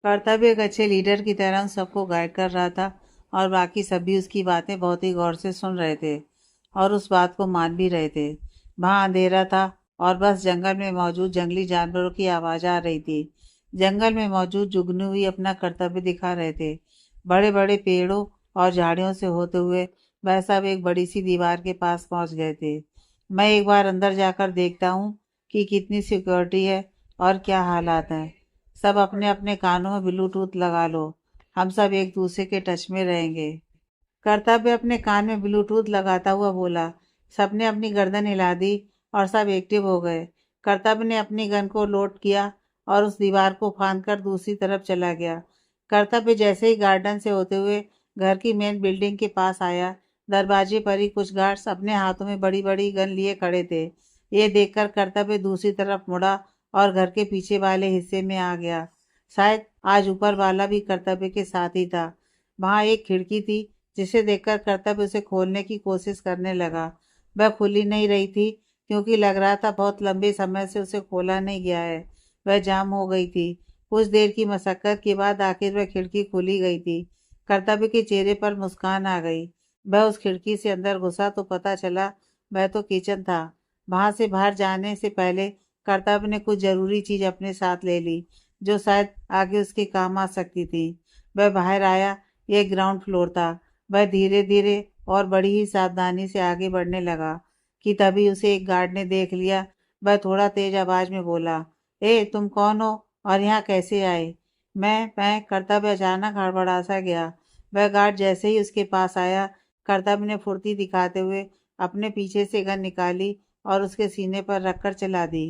कर्तव्य एक अच्छे लीडर की तरह उन सबको गाइड कर रहा था और बाकी सभी उसकी बातें बहुत ही गौर से सुन रहे थे और उस बात को मान भी रहे थे। वहाँ अंधेरा था और बस जंगल में मौजूद जंगली जानवरों की आवाज़ आ रही थी। जंगल में मौजूद जुगनू भी अपना कर्तव्य दिखा रहे थे। बड़े बड़े पेड़ों और झाड़ियों से होते हुए वह सब एक बड़ी सी दीवार के पास पहुंच गए थे। मैं एक बार अंदर जाकर देखता हूँ कि कितनी सिक्योरिटी है और क्या हालात हैं। सब अपने अपने कानों में ब्लूटूथ लगा लो, हम सब एक दूसरे के टच में रहेंगे। कर्तव्य अपने कान में ब्लूटूथ लगाता हुआ बोला। सबने अपनी गर्दन हिला दी और सब एक्टिव हो गए। कर्तव्य ने अपनी गन को लोड किया और उस दीवार को फांदकर दूसरी तरफ चला गया। कर्तव्य जैसे ही गार्डन से होते हुए घर की मेन बिल्डिंग के पास आया, दरवाजे पर ही कुछ गार्ड्स अपने हाथों में बड़ी बड़ी गन लिए खड़े थे। ये देखकर कर्तव्य दूसरी तरफ मुड़ा और घर के पीछे वाले हिस्से में आ गया। शायद आज ऊपर वाला भी कर्तव्य के साथ ही था। वहां एक खिड़की थी जिसे देखकर कर्तव्य उसे खोलने की कोशिश करने लगा। वह खुली नहीं रही थी क्योंकि लग रहा था बहुत लंबे समय से उसे खोला नहीं गया है। वह जाम हो गई थी। कुछ देर की मशक्कत के बाद आखिर वह खिड़की खुली गई थी। कर्तव्य के चेहरे पर मुस्कान आ गई। वह उस खिड़की से अंदर घुसा तो पता चला वह तो किचन था। वहां से बाहर जाने से पहले कर्तव्य ने कुछ जरूरी चीज अपने साथ ले ली जो शायद आगे उसके काम आ सकती थी। वह बाहर आया। यह ग्राउंड फ्लोर था। वह धीरे धीरे और बड़ी ही सावधानी से आगे बढ़ने लगा कि तभी उसे एक गार्ड ने देख लिया। वह थोड़ा तेज आवाज में बोला, ए तुम कौन हो और यहाँ कैसे आए? मैं कर्तव्य अचानक हड़बड़ा सा गया। वह गार्ड जैसे ही उसके पास आया, कर्तव्य ने फुर्ती दिखाते हुए अपने पीछे से गन निकाली और उसके सीने पर रखकर चला दी।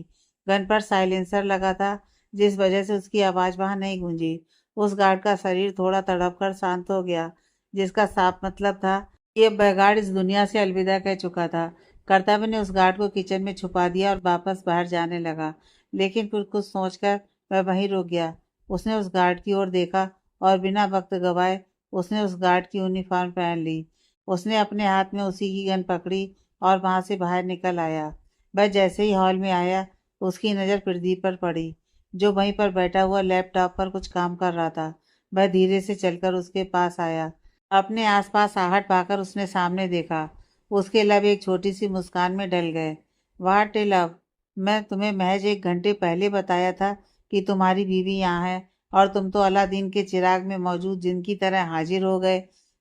गन पर साइलेंसर लगा था जिस वजह से उसकी आवाज वहां नहीं गूंजी। उस गार्ड का शरीर थोड़ा तड़प कर शांत हो गया, जिसका साफ मतलब था ये गार्ड इस दुनिया से अलविदा कह चुका था। कर्तव्य ने उस गार्ड को किचन में छुपा दिया और वापस बाहर जाने लगा, लेकिन फिर कुछ सोचकर वह वहीं रुक गया। उसने उस गार्ड की ओर देखा और बिना वक्त गवाए उसने उस गार्ड की यूनिफॉर्म पहन ली। उसने अपने हाथ में उसी की गन पकड़ी और वहां से बाहर निकल आया। वह जैसे ही हॉल में आया, उसकी नज़र प्रदीप पर पड़ी, जो वहीं पर बैठा हुआ लैपटॉप पर कुछ काम कर रहा था। वह धीरे से चलकर उसके पास आया। अपने आसपास आहट पाकर उसने सामने देखा। उसके लब एक छोटी सी मुस्कान में ढल गए। वाट ए लव! मैं तुम्हें महज 1 घंटे पहले बताया था कि तुम्हारी बीवी यहाँ है और तुम तो अलादीन के चिराग में मौजूद जिन की तरह हाजिर हो गए।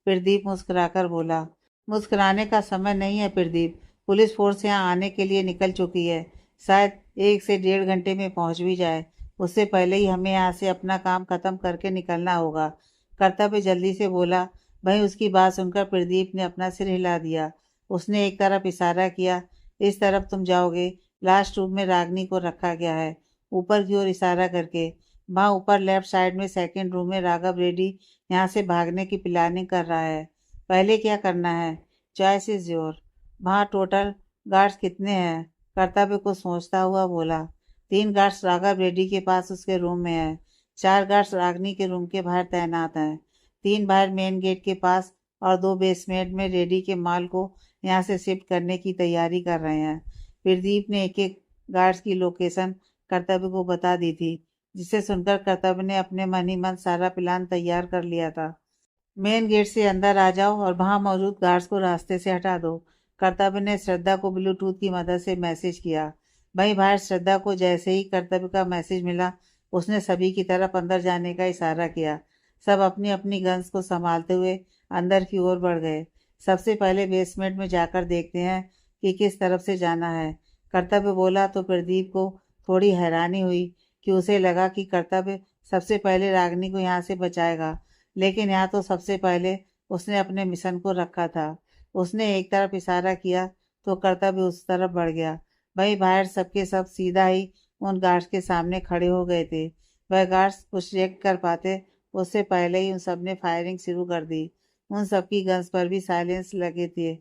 प्रदीप मुस्कुराकर बोला। मुस्कुराने का समय नहीं है प्रदीप। पुलिस फोर्स यहाँ आने के लिए निकल चुकी है। शायद 1 से 1.5 घंटे में पहुंच भी जाए। उससे पहले ही हमें यहाँ से अपना काम खत्म करके निकलना होगा। कर्तव्य जल्दी से बोला। वहीं उसकी बात सुनकर प्रदीप ने अपना सिर हिला दिया। उसने एक तरफ इशारा किया। इस तरफ तुम जाओगे। लास्ट रूम में रागनी को रखा गया है, ऊपर की ओर इशारा करके। वहाँ ऊपर लेफ्ट साइड में सेकंड रूम में राघव रेड्डी यहाँ से भागने की प्लानिंग कर रहा है। पहले क्या करना है? Choice is your. वहाँ टोटल गार्ड्स कितने हैं? कर्तव्य को सोचता हुआ बोला। 3 गार्ड्स राघव रेड्डी के पास उसके रूम में है। 4 गार्ड्स रागनी के रूम के बाहर तैनात हैं। 3 बाहर मेन गेट के पास और 2 बेसमेंट में रेडी के माल को यहाँ से शिफ्ट करने की तैयारी कर रहे हैं। प्रदीप ने एक एक गार्ड्स की लोकेशन कर्तव्य को बता दी थी, जिसे सुनकर कर्तव्य ने अपने मन ही मन सारा प्लान तैयार कर लिया था। मेन गेट से अंदर आ जाओ और वहां मौजूद गार्ड्स को रास्ते से हटा दो। कर्तव्य ने श्रद्धा को ब्लूटूथ की मदद से मैसेज किया। वहीं बाहर श्रद्धा को जैसे ही कर्तव्य का मैसेज मिला, उसने सभी की तरफ अंदर जाने का इशारा किया। सब अपनी अपनी गन्स को संभालते हुए अंदर की ओर बढ़ गए। सबसे पहले बेसमेंट में जाकर देखते हैं कि किस तरफ से जाना है, कर्तव्य बोला। तो प्रदीप को थोड़ी हैरानी हुई कि उसे लगा कि कर्तव्य सबसे पहले रागिनी को यहाँ से बचाएगा, लेकिन यहाँ तो सबसे पहले उसने अपने मिशन को रखा था। उसने एक तरफ इशारा किया तो कर्तव्य उस तरफ बढ़ गया। वहीं बाहर सबके सब सीधा ही उन गार्ड्स के सामने खड़े हो गए थे। वह गार्ड्स कुछ रिएक्ट कर पाते उससे पहले ही उन सब ने फायरिंग शुरू कर दी। उन सबकी गन्स पर भी साइलेंस लगे थे।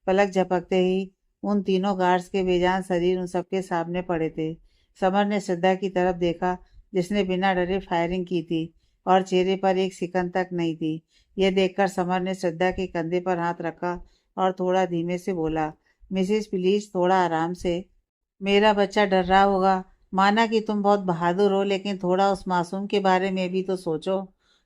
पलक झपकते ही उन तीनों गार्ड्स के बेजान शरीर उन सबके सामने पड़े थे। समर ने श्रद्धा की तरफ देखा, जिसने बिना डरे फायरिंग की थी और चेहरे पर एक सिकन तक नहीं थी। यह देखकर समर ने श्रद्धा के कंधे पर हाथ रखा और थोड़ा धीमे से बोला, मिसिस प्लीज थोड़ा आराम से। मेरा बच्चा डर रहा होगा। माना कि तुम बहुत बहादुर हो, लेकिन थोड़ा उस मासूम के बारे में भी तो सोचो।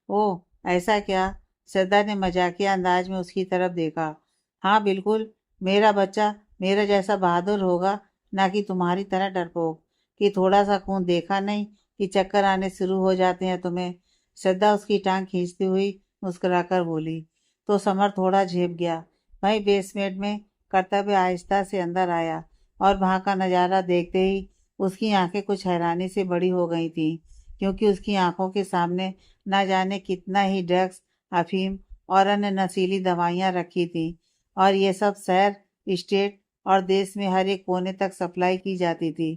ओह, ऐसा क्या? श्रद्धा ने मजाकिया अंदाज में उसकी तरफ देखा। हाँ बिल्कुल, मेरा बच्चा मेरा जैसा बहादुर होगा, ना कि तुम्हारी तरह डरपोक। कि थोड़ा सा खून देखा नहीं कि चक्कर आने शुरू हो जाते हैं तुम्हें? श्रद्धा उसकी टांग खींचती हुई मुस्कुराकर बोली। तो समर थोड़ा झेप गया। वहीं बेसमेंट में कर्तव्य आहिस्ता से अंदर आया और वहां का नज़ारा देखते ही उसकी आंखें कुछ हैरानी से बड़ी हो गई थीं, क्योंकि उसकी आंखों के सामने न जाने कितना ही ड्रग्स, अफीम और अन्य नशीली दवाइयाँ रखी थीं, और ये सब शहर, स्टेट और देश में हर एक कोने तक सप्लाई की जाती थी।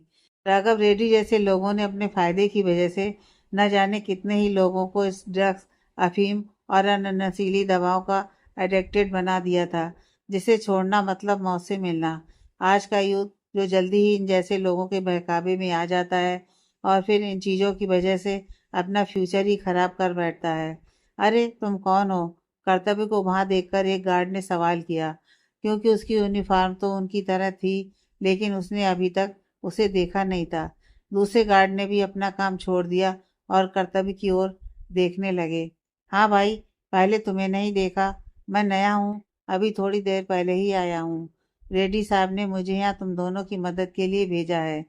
राघव रेड्डी जैसे लोगों ने अपने फायदे की वजह से न जाने कितने ही लोगों को इस ड्रग्स, अफीम और अन्य नशीली दवाओं का एडिक्टेड बना दिया था, जिसे छोड़ना मतलब मौत से मिलना। आज का युग जो जल्दी ही इन जैसे लोगों के बहकावे में आ जाता है और फिर इन चीज़ों की वजह से अपना फ्यूचर ही खराब कर बैठता है। अरे तुम कौन हो? कर्तव्य को वहां देखकर एक गार्ड ने सवाल किया, क्योंकि उसकी यूनिफॉर्म तो उनकी तरह थी, लेकिन उसने अभी तक उसे देखा नहीं था। दूसरे गार्ड ने भी अपना काम छोड़ दिया और कर्तव्य की ओर देखने लगे। हाँ भाई, पहले तुम्हें नहीं देखा। मैं नया हूँ, अभी थोड़ी देर पहले ही आया हूँ। रेड्डी साहब ने मुझे यहाँ तुम दोनों की मदद के लिए भेजा है।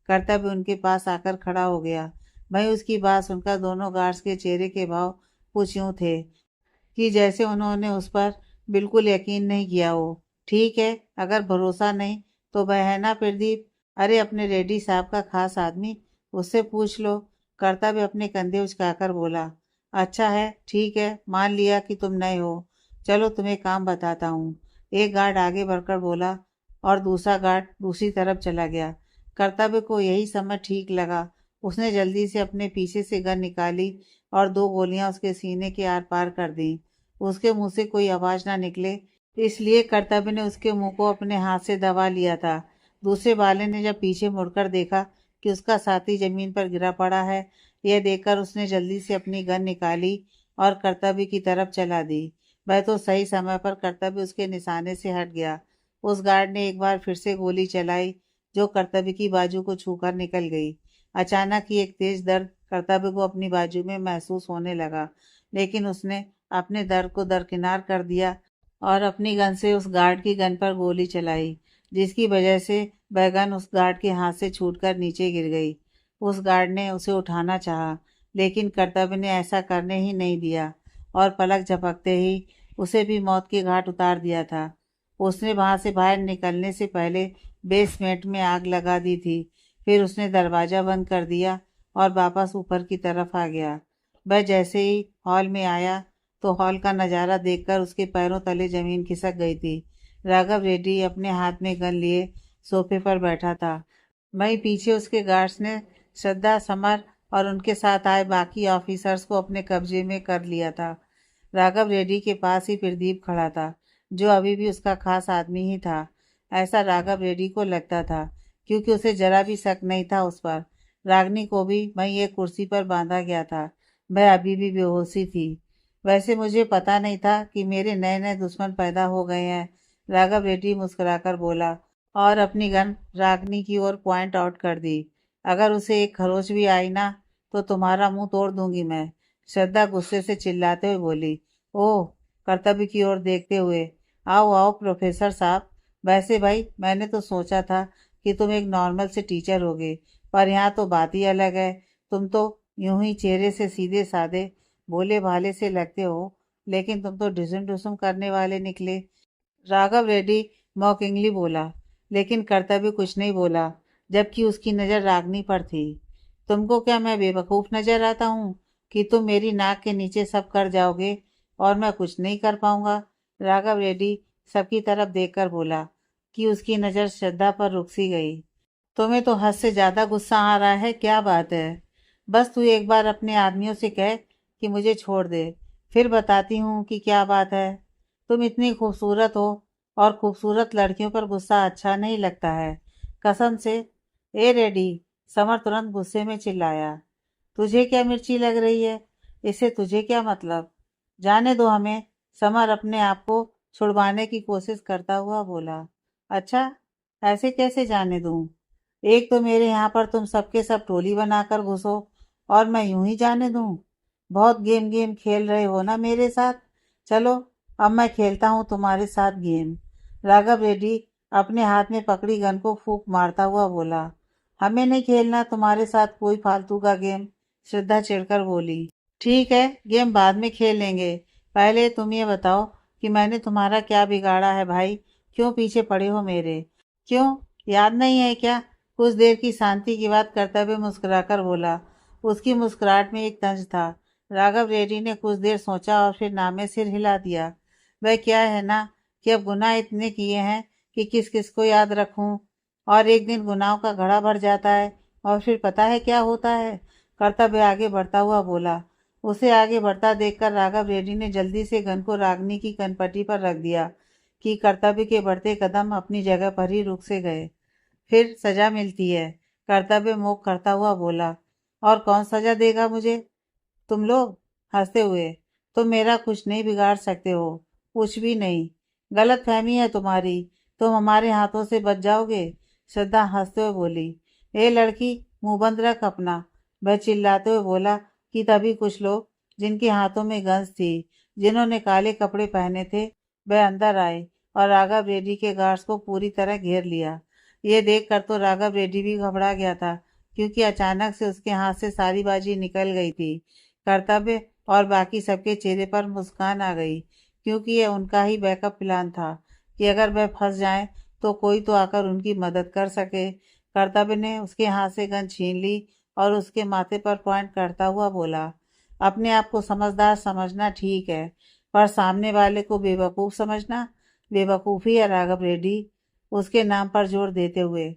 कर्तव्य उनके पास आकर खड़ा हो गया। भाई उसकी बात सुनकर दोनों गार्ड्स के चेहरे के भाव कुछ यूं थे कि जैसे उन्होंने उस पर बिल्कुल यकीन नहीं किया हो। ठीक है, अगर भरोसा नहीं तो वह है ना प्रदीप, अरे अपने रेड्डी साहब का खास आदमी, उससे पूछ लो। कर्तव्य अपने कंधे उचकाकर बोला। अच्छा है, ठीक है, मान लिया कि तुम नए हो। चलो तुम्हें काम बताता हूँ। एक गार्ड आगे बढ़कर बोला और दूसरा गार्ड दूसरी तरफ चला गया। कर्तव्य को यही समय ठीक लगा। उसने जल्दी से अपने पीछे से गन निकाली और दो गोलियां उसके सीने के आर पार कर दी। उसके मुंह से कोई आवाज ना निकले, इसलिए कर्तव्य ने उसके मुंह को अपने हाथ से दबा लिया था। दूसरे वाले ने जब पीछे मुड़कर देखा कि उसका साथी जमीन पर गिरा पड़ा है, यह देखकर उसने जल्दी से अपनी गन निकाली और कर्तव्य की तरफ चला दी। वह तो सही समय पर कर्तव्य उसके निशाने से हट गया। उस गार्ड ने एक बार फिर से गोली चलाई, जो कर्तव्य की बाजू को छूकर निकल गई। अचानक ही एक तेज दर्द कर्तव्य को अपनी बाजू में महसूस होने लगा, लेकिन उसने अपने दर्द को दरकिनार कर दिया और अपनी गन से उस गार्ड की गन पर गोली चलाई, जिसकी वजह से वह गन उस गार्ड के हाथ से छूटकर नीचे गिर गई। उस गार्ड ने उसे उठाना चाहा, लेकिन कर्तव्य ने ऐसा करने ही नहीं दिया और पलक झपकते ही उसे भी मौत के घाट उतार दिया था। उसने वहां से बाहर निकलने से पहले बेसमेंट में आग लगा दी थी। फिर उसने दरवाजा बंद कर दिया और वापस ऊपर की तरफ आ गया। वह जैसे ही हॉल में आया तो हॉल का नज़ारा देखकर उसके पैरों तले जमीन खिसक गई थी। राघव रेड्डी अपने हाथ में गन लिए सोफे पर बैठा था। वहीं पीछे उसके गार्ड्स ने श्रद्धा, समर और उनके साथ आए बाकी ऑफिसर्स को अपने कब्जे में कर लिया था। राघव रेड्डी के पास ही प्रदीप खड़ा था, जो अभी भी उसका खास आदमी ही था। ऐसा राघव रेड्डी को लगता था, क्योंकि उसे जरा भी शक नहीं था उस पर। रागनी को भी वहीं एक कुर्सी पर बांधा गया था। वह अभी भी बेहोशी थी। वैसे मुझे पता नहीं था कि मेरे नए नए दुश्मन पैदा हो गए हैं, राघव रेड्डी मुस्कुराकर बोला और अपनी गन रागनी की ओर पॉइंट आउट कर दी। अगर उसे एक खरोच भी आई ना, तो तुम्हारा मुंह तोड़ दूंगी मैं, श्रद्धा गुस्से से चिल्लाते हुए बोली। ओह, कर्तव्य की ओर देखते हुए। आओ आओ प्रोफेसर साहब। वैसे भाई, मैंने तो सोचा था कि तुम एक नॉर्मल से टीचर होगे, पर यहाँ तो बात ही अलग है। तुम तो यूं ही चेहरे से सीधे साधे भोले भाले से लगते हो, लेकिन तुम तो ढिसुम ढुसुम करने वाले निकले। राघव रेड्डी मॉकिंगली बोला, लेकिन कर्तव्य कुछ नहीं बोला, जबकि उसकी नज़र रागनी पर थी। तुमको क्या मैं बेवकूफ़ नज़र आता हूँ कि तुम मेरी नाक के नीचे सब कर जाओगे और मैं कुछ नहीं कर पाऊंगा? राघव रेड्डी सबकी तरफ देखकर बोला कि उसकी नज़र श्रद्धा पर रुक सी गई। तुम्हें तो हद से ज्यादा गुस्सा आ रहा है, क्या बात है? बस तू एक बार अपने आदमियों से कह कि मुझे छोड़ दे, फिर बताती हूँ कि क्या बात है। तुम इतनी खूबसूरत हो और खूबसूरत लड़कियों पर गुस्सा अच्छा नहीं लगता है, कसम से। ए रेडी, समर तुरंत गुस्से में चिल्लाया। तुझे क्या मिर्ची लग रही है? इससे तुझे क्या मतलब? जाने दो हमें, समर अपने आप को छुड़वाने की कोशिश करता हुआ बोला। अच्छा, ऐसे कैसे जाने दूं? एक तो मेरे यहाँ पर तुम सबके सब टोली बनाकर घुसो और मैं यूं ही जाने दूं। बहुत गेम गेम खेल रहे हो ना मेरे साथ। चलो अब मैं खेलता हूँ तुम्हारे साथ गेम। राघव रेड्डी अपने हाथ में पकड़ी गन को फूंक मारता हुआ बोला। हमें नहीं खेलना तुम्हारे साथ कोई फालतू का गेम, श्रद्धा चिढ़कर बोली। ठीक है, गेम बाद में खेल लेंगे। पहले तुम ये बताओ कि मैंने तुम्हारा क्या बिगाड़ा है भाई? क्यों पीछे पड़े हो मेरे? क्यों, याद नहीं है क्या? कुछ देर की शांति की बात करते हुए मुस्कुराकर बोला। उसकी मुस्कुराहट में एक तंज था। राघव रेड्डी ने कुछ देर सोचा और फिर नामे सिर हिला दिया। वह क्या है ना कि अब गुनाह इतने किए हैं कि किस किस को याद रखूं। और एक दिन गुनाहों का घड़ा भर जाता है और फिर पता है क्या होता है? कर्तव्य आगे बढ़ता हुआ बोला। उसे आगे बढ़ता देखकर राघव रेड्डी ने जल्दी से गन को रागनी की कनपटी पर रख दिया कि कर्तव्य के बढ़ते कदम अपनी जगह पर ही रुक से गए। फिर सजा मिलती है, कर्तव्य मुख करता हुआ बोला। और कौन सजा देगा मुझे? तुम लोग, हंसते हुए। तुम मेरा कुछ नहीं बिगाड़ सकते हो, कुछ भी नहीं। गलत फहमी है तुम्हारी, तुम हमारे हाथों से बच जाओगे। श्रद्धा हंसते हुए बोली। ए लड़की, मुंह बंद रख अपना। वह चिल्लाते हुए बोला कि तभी कुछ लोग जिनके हाथों में गन्स थी, जिन्होंने काले कपड़े पहने थे, वह अंदर आए और राघव रेड्डी के गार्ड्स को पूरी तरह घेर लिया। ये देखकर तो राघव रेड्डी भी घबरा गया था, क्योंकि अचानक से उसके हाथ से सारी बाजी निकल गई थी। कर्तव्य और बाकी सबके चेहरे पर मुस्कान आ गई, क्योंकि यह उनका ही बैकअप प्लान था कि अगर वह फंस जाए तो कोई तो आकर उनकी मदद कर सके। कर्तव्य ने उसके हाथ से गन छीन ली और उसके माथे पर पॉइंट करता हुआ बोला। अपने आप को समझदार समझना ठीक है, पर सामने वाले को बेवकूफ़ समझना बेवकूफ़ी है राघव रेड्डी। उसके नाम पर जोर देते हुए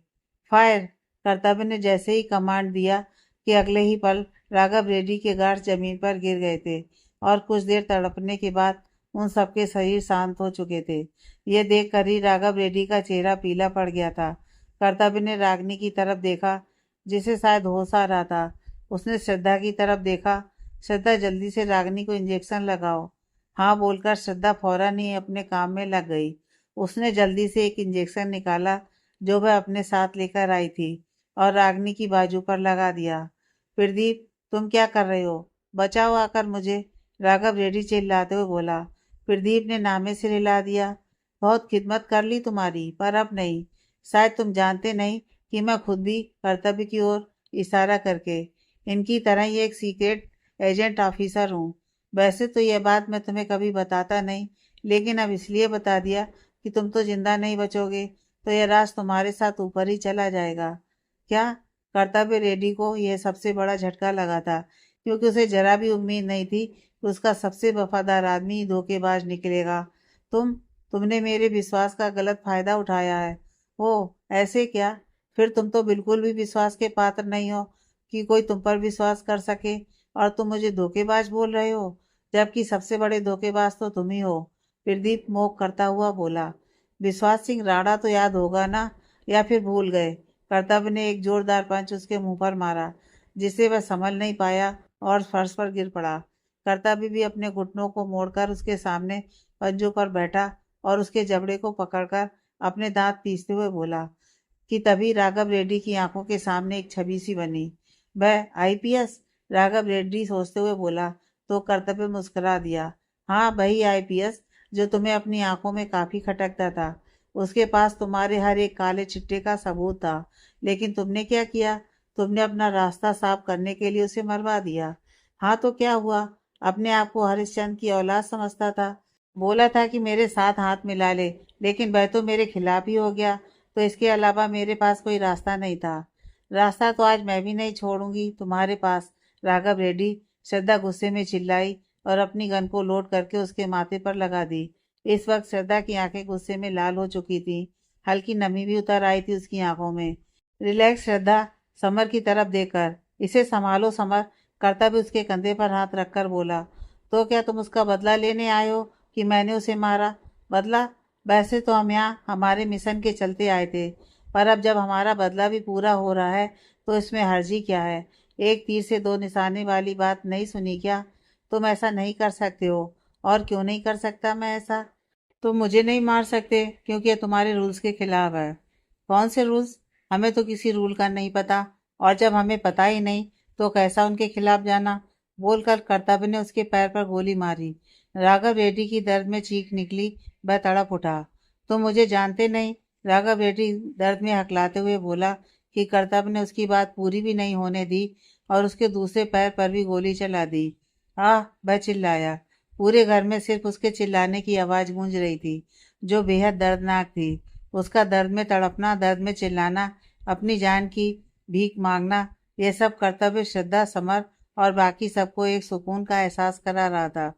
फायर। कर्तव्य ने जैसे ही कमांड दिया कि अगले ही पल राघव रेड्डी के गार्ड जमीन पर गिर गए थे और कुछ देर तड़पने के बाद उन सबके शरीर शांत हो चुके थे। ये देखकर ही राघव रेड्डी का चेहरा पीला पड़ गया था। कर्तव्य ने रागनी की तरफ देखा, जिसे शायद होश आ रहा था। उसने श्रद्धा की तरफ देखा। श्रद्धा, जल्दी से रागनी को इंजेक्शन लगाओ। हाँ बोलकर श्रद्धा फौरन ही अपने काम में लग गई। उसने जल्दी से एक इंजेक्शन निकाला जो वह अपने साथ लेकर आई थी और रागनी की बाजू पर लगा दिया। प्रदीप, तुम क्या कर रहे हो? बचाओ आकर मुझे, राघव रेड्डी चिल्लाते हुए बोला। प्रदीप ने नामे सिर हिला दिया। बहुत खिदमत कर ली तुम्हारी, पर अब नहीं। शायद तुम जानते नहीं कि मैं खुद भी कर्तव्य की ओर इशारा करके इनकी तरह ही एक सीक्रेट एजेंट ऑफिसर हूँ। वैसे तो यह बात मैं तुम्हें कभी बताता नहीं, लेकिन अब इसलिए बता दिया कि तुम तो जिंदा नहीं बचोगे, तो यह राज तुम्हारे साथ ऊपर ही चला जाएगा। क्या? कर्तव्य रेड्डी को यह सबसे बड़ा झटका लगा था, क्योंकि उसे जरा भी उम्मीद नहीं थी कि उसका सबसे वफादार आदमी ही धोखेबाज निकलेगा। तुमने मेरे विश्वास का गलत फायदा उठाया है। ओह, ऐसे क्या? फिर तुम तो बिल्कुल भी विश्वास के पात्र नहीं हो कि कोई तुम पर विश्वास कर सके, और तुम मुझे धोखेबाज बोल रहे हो, जबकि सबसे बड़े धोखेबाज तो तुम ही हो। प्रदीप मोक करता हुआ बोला। विश्वास सिंह राणा तो याद होगा ना, या फिर भूल गए? कर्तव्य ने एक जोरदार पंच उसके मुंह पर मारा, जिसे वह संभल नहीं पाया और फर्श पर गिर पड़ा। कर्तव्य भी अपने घुटनों को मोड़कर उसके सामने पंजों पर बैठा और उसके जबड़े को पकड़कर अपने दांत पीसते हुए बोला कि तभी राघव रेड्डी की आंखों के सामने एक छवि सी बनी। वह आईपीएस? राघव रेड्डी सोचते हुए बोला, तो कर्तव्य मुस्कुरा दिया। हाँ, वही आईपीएस जो तुम्हें अपनी आंखों में काफी खटकता था। उसके पास तुम्हारे हर एक काले चिट्टे का सबूत था, लेकिन तुमने क्या किया? तुमने अपना रास्ता साफ करने के लिए उसे मरवा दिया। हाँ तो क्या हुआ? अपने आप को हरिश्चंद्र की औलाद समझता था। बोला था कि मेरे साथ हाथ मिला ले, लेकिन वह तो मेरे खिलाफ ही हो गया। तो इसके अलावा मेरे पास कोई रास्ता नहीं था। रास्ता तो आज मैं भी नहीं छोड़ूंगी तुम्हारे पास, राघव रेड्डी। श्रद्धा गुस्से में चिल्लाई और अपनी गन को लोड करके उसके माथे पर लगा दी। इस वक्त श्रद्धा की आंखें गुस्से में लाल हो चुकी थी। हल्की नमी भी उतर आई थी उसकी आंखों में। रिलैक्स श्रद्धा, समर की तरफ देखकर। इसे संभालो समर, करता भी उसके कंधे पर हाथ रखकर बोला। तो क्या तुम उसका बदला लेने आए हो कि मैंने उसे मारा? बदला? वैसे तो हम यहाँ हमारे मिशन के चलते आए थे, पर अब जब हमारा बदला भी पूरा हो रहा है तो इसमें हर्जी क्या है? एक तीर से दो निशाने वाली बात नहीं सुनी क्या? तुम ऐसा नहीं कर सकते हो। और क्यों नहीं कर सकता मैं ऐसा? तुम मुझे नहीं मार सकते क्योंकि ये तुम्हारे रूल्स के खिलाफ है। कौन से रूल्स? हमें तो किसी रूल का नहीं पता, और जब हमें पता ही नहीं तो कैसा उनके खिलाफ जाना। बोलकर कर्तव्य ने उसके पैर पर गोली मारी। राघव रेड्डी की दर्द में चीख निकली। वह तड़प उठा। तुम मुझे जानते नहीं? राघव रेड्डी दर्द में हकलाते हुए बोला कि कर्तव्य ने उसकी बात पूरी भी नहीं होने दी और उसके दूसरे पैर पर भी गोली चला दी। आह! वह चिल्लाया। पूरे घर में सिर्फ उसके चिल्लाने की आवाज गूंज रही थी, जो बेहद दर्दनाक थी। उसका दर्द में तड़पना, दर्द में चिल्लाना, अपनी जान की भीख मांगना, यह सब कर्तव्य, श्रद्धा, समर और बाकी सबको एक सुकून का एहसास करा रहा था।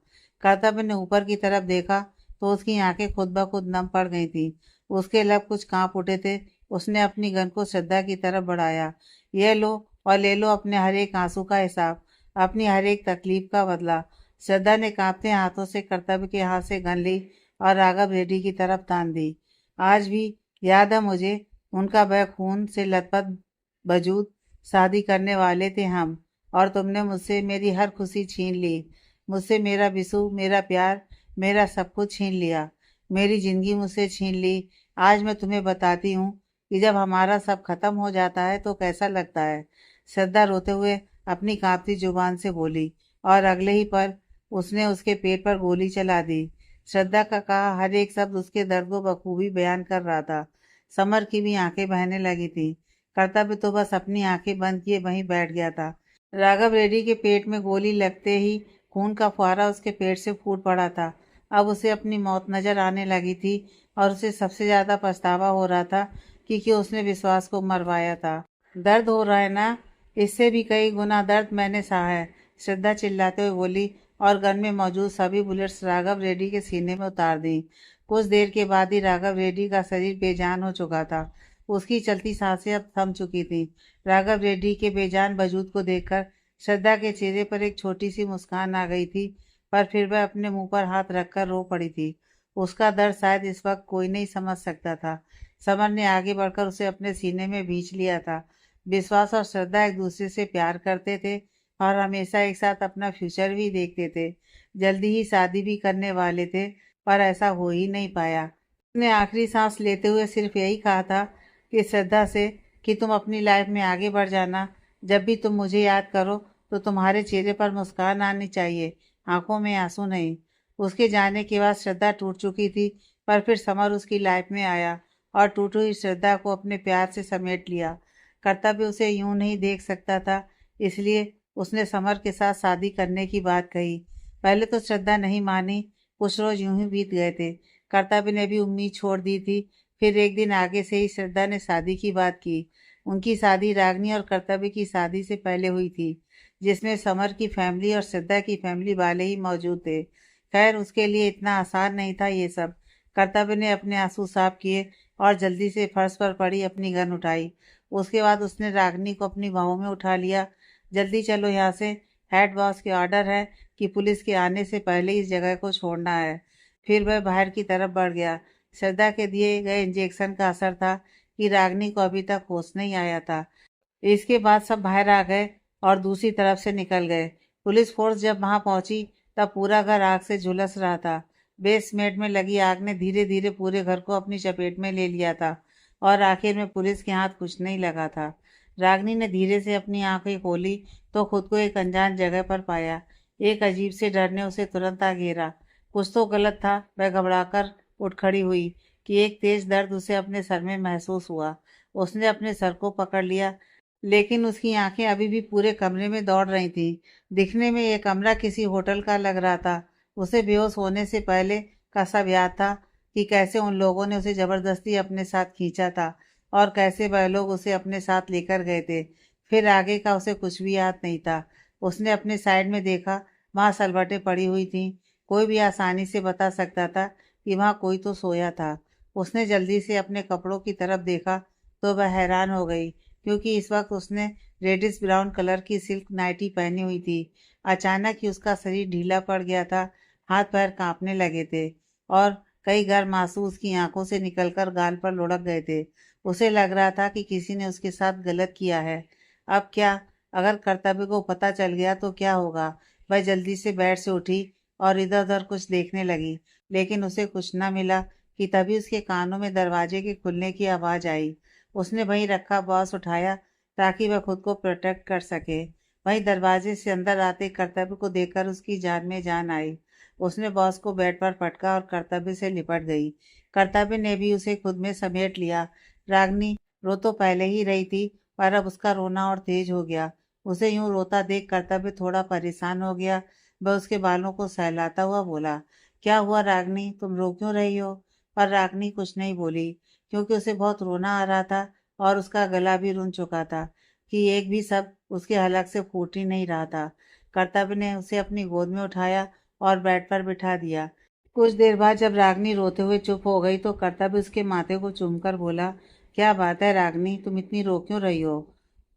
कर्तव्य ने ऊपर की तरफ देखा तो उसकी आंखें खुद ब खुद नम पड़ गई थी। उसके लब कुछ कांप उठे थे। उसने अपनी गन को श्रद्धा की तरफ बढ़ाया। यह लो और ले लो अपने हर एक आंसू का हिसाब, अपनी हर एक तकलीफ का बदला। श्रद्धा ने कांपते हाथों से कर्तव्य के हाथ से गन ली और राघव रेड्डी की तरफ तान दी। आज भी याद है मुझे, उनका वह खून से लथपथ वजूद। शादी करने वाले थे हम, और तुमने मुझसे मेरी हर खुशी छीन ली। मुझसे मेरा बिसु, मेरा प्यार, मेरा सब कुछ छीन लिया। मेरी जिंदगी मुझसे छीन ली। आज मैं तुम्हें बताती हूँ कि जब हमारा सब खत्म हो जाता है तो कैसा लगता है। श्रद्धा रोते हुए अपनी कांपती जुबान से बोली, और अगले ही पल उसने उसके पेट पर गोली चला दी। श्रद्धा का कहा हर एक शब्द उसके दर्द को बखूबी बयान कर रहा था। समर की भी आंखें बहने लगी थी। कर्तव्य तो बस अपनी आंखें बंद किए वहीं बैठ गया था। राघव रेड्डी के पेट में गोली लगते ही खून का फुहारा उसके पेट से फूट पड़ा था। अब उसे अपनी मौत नजर आने लगी थी, और उसे सबसे ज्यादा पछतावा हो रहा था कि उसने विश्वास को मरवाया था। दर्द हो रहा है ना? इससे भी कई गुना दर्द मैंने सहा है, श्रद्धा चिल्लाते हुए बोली, और गन में मौजूद सभी बुलेट्स राघव रेड्डी के सीने में उतार दी। कुछ देर के बाद ही राघव रेड्डी का शरीर बेजान हो चुका था। उसकी चलती सांसें अब थम चुकी थी। राघव रेड्डी के बेजान वजूद को देखकर श्रद्धा के चेहरे पर एक छोटी सी मुस्कान आ गई थी, पर फिर वह अपने मुंह पर हाथ रखकर रो पड़ी थी। उसका दर्द शायद इस वक्त कोई नहीं समझ सकता था। समर ने आगे बढ़कर उसे अपने सीने में भींच लिया था। विश्वास और श्रद्धा एक दूसरे से प्यार करते थे और हमेशा एक साथ अपना फ्यूचर भी देखते थे। जल्दी ही शादी भी करने वाले थे, पर ऐसा हो ही नहीं पाया। उसने आखिरी सांस लेते हुए सिर्फ यही कहा था कि श्रद्धा से कि तुम अपनी लाइफ में आगे बढ़ जाना। जब भी तुम मुझे याद करो तो तुम्हारे चेहरे पर मुस्कान आनी चाहिए, आंखों में आंसू नहीं। उसके जाने के बाद श्रद्धा टूट चुकी थी, पर फिर समर उसकी लाइफ में आया और टूटी हुई श्रद्धा को अपने प्यार से समेट लिया। कर्तव्य उसे यूं नहीं देख सकता था, इसलिए उसने समर के साथ शादी करने की बात कही। पहले तो श्रद्धा नहीं मानी। कुछ रोज यूं ही बीत गए थे। कर्तव्य ने भी उम्मीद छोड़ दी थी। फिर एक दिन आगे से ही श्रद्धा ने शादी की बात की। उनकी शादी रागनी और कर्तव्य की शादी से पहले हुई थी, जिसमें समर की फैमिली और श्रद्धा की फैमिली वाले ही मौजूद थे। खैर, उसके लिए इतना आसान नहीं था ये सब। कर्तव्य ने अपने आंसू साफ किए और जल्दी से फर्श पर पड़ी अपनी गन उठाई। उसके बाद उसने रागनी को अपनी बाहों में उठा लिया। जल्दी चलो यहाँ से, हेड बॉस के ऑर्डर है कि पुलिस के आने से पहले इस जगह को छोड़ना है। फिर वह बाहर की तरफ बढ़ गया। श्रद्धा के दिए गए इंजेक्शन का असर था कि रागनी को अभी तक होश नहीं आया था। इसके बाद सब बाहर आ गए और दूसरी तरफ से निकल गए। पुलिस फोर्स जब वहां पहुंची तब पूरा घर आग से झुलस रहा था। बेसमेंट में लगी आग ने धीरे धीरे पूरे घर को अपनी चपेट में ले लिया था, और आखिर में पुलिस के हाथ कुछ नहीं लगा था। रागनी ने धीरे से अपनी आंखें खोली तो खुद को एक अनजान जगह पर पाया। एक अजीब से डर ने उसे तुरंत आ घेरा। कुछ तो गलत था। वह घबराकर उठ खड़ी हुई कि एक तेज दर्द उसे अपने सर में महसूस हुआ। उसने अपने सर को पकड़ लिया, लेकिन उसकी आंखें अभी भी पूरे कमरे में दौड़ रही थीं। दिखने में यह कमरा किसी होटल का लग रहा था। उसे बेहोश होने से पहले का सब याद था कि कैसे उन लोगों ने उसे जबरदस्ती अपने साथ खींचा था और कैसे वह लोग उसे अपने साथ लेकर गए थे। फिर आगे का उसे कुछ भी याद नहीं था। उसने अपने साइड में देखा, वहां सलवटें पड़ी हुई थीं। कोई भी आसानी से बता सकता था कि वहां कोई तो सोया था। उसने जल्दी से अपने कपड़ों की तरफ देखा तो वह हैरान हो गई, क्योंकि इस वक्त उसने रेडिश ब्राउन कलर की सिल्क नाइटी पहनी हुई थी। अचानक ही उसका शरीर ढीला पड़ गया था। हाथ पैर कांपने लगे थे और कई गर्म आंसू उसकी आंखों से निकलकर गाल पर लुढ़क गए थे। उसे लग रहा था कि किसी ने उसके साथ गलत किया है। अब क्या? अगर कर्तव्य को पता चल गया तो क्या होगा? वह जल्दी से बेड से उठी और इधर उधर कुछ देखने लगी, लेकिन उसे कुछ न मिला कि तभी उसके कानों में दरवाजे के खुलने की आवाज आई। उसने वहीं रखा बॉस उठाया ताकि वह खुद को प्रोटेक्ट कर सके। वहीं दरवाजे से अंदर आते कर्तव्य को देखकर उसकी जान में जान आई। उसने बॉस को बेड पर पटका और कर्तव्य से लिपट गई। कर्तव्य ने भी उसे खुद में समेट लिया। रागनी रो तो पहले ही रही थी, पर अब उसका रोना और तेज हो गया। उसे यूं रोता देख कर्तव्य थोड़ा परेशान हो गया। वह उसके बालों को सहलाता हुआ बोला, क्या हुआ रागनी, तुम रो क्यों रही हो? पर रागनी कुछ नहीं बोली, क्योंकि उसे बहुत रोना आ रहा था और उसका गला भी रुन चुका था कि एक भी शब्द उसके हलक से फूट ही नहीं रहा था। कर्तव्य ने उसे अपनी गोद में उठाया और बेड पर बिठा दिया। कुछ देर बाद जब रागनी रोते हुए चुप हो गई तो कर्तव्य उसके माथे को चूमकर बोला, क्या बात है रागनी, तुम इतनी रो क्यों रही हो?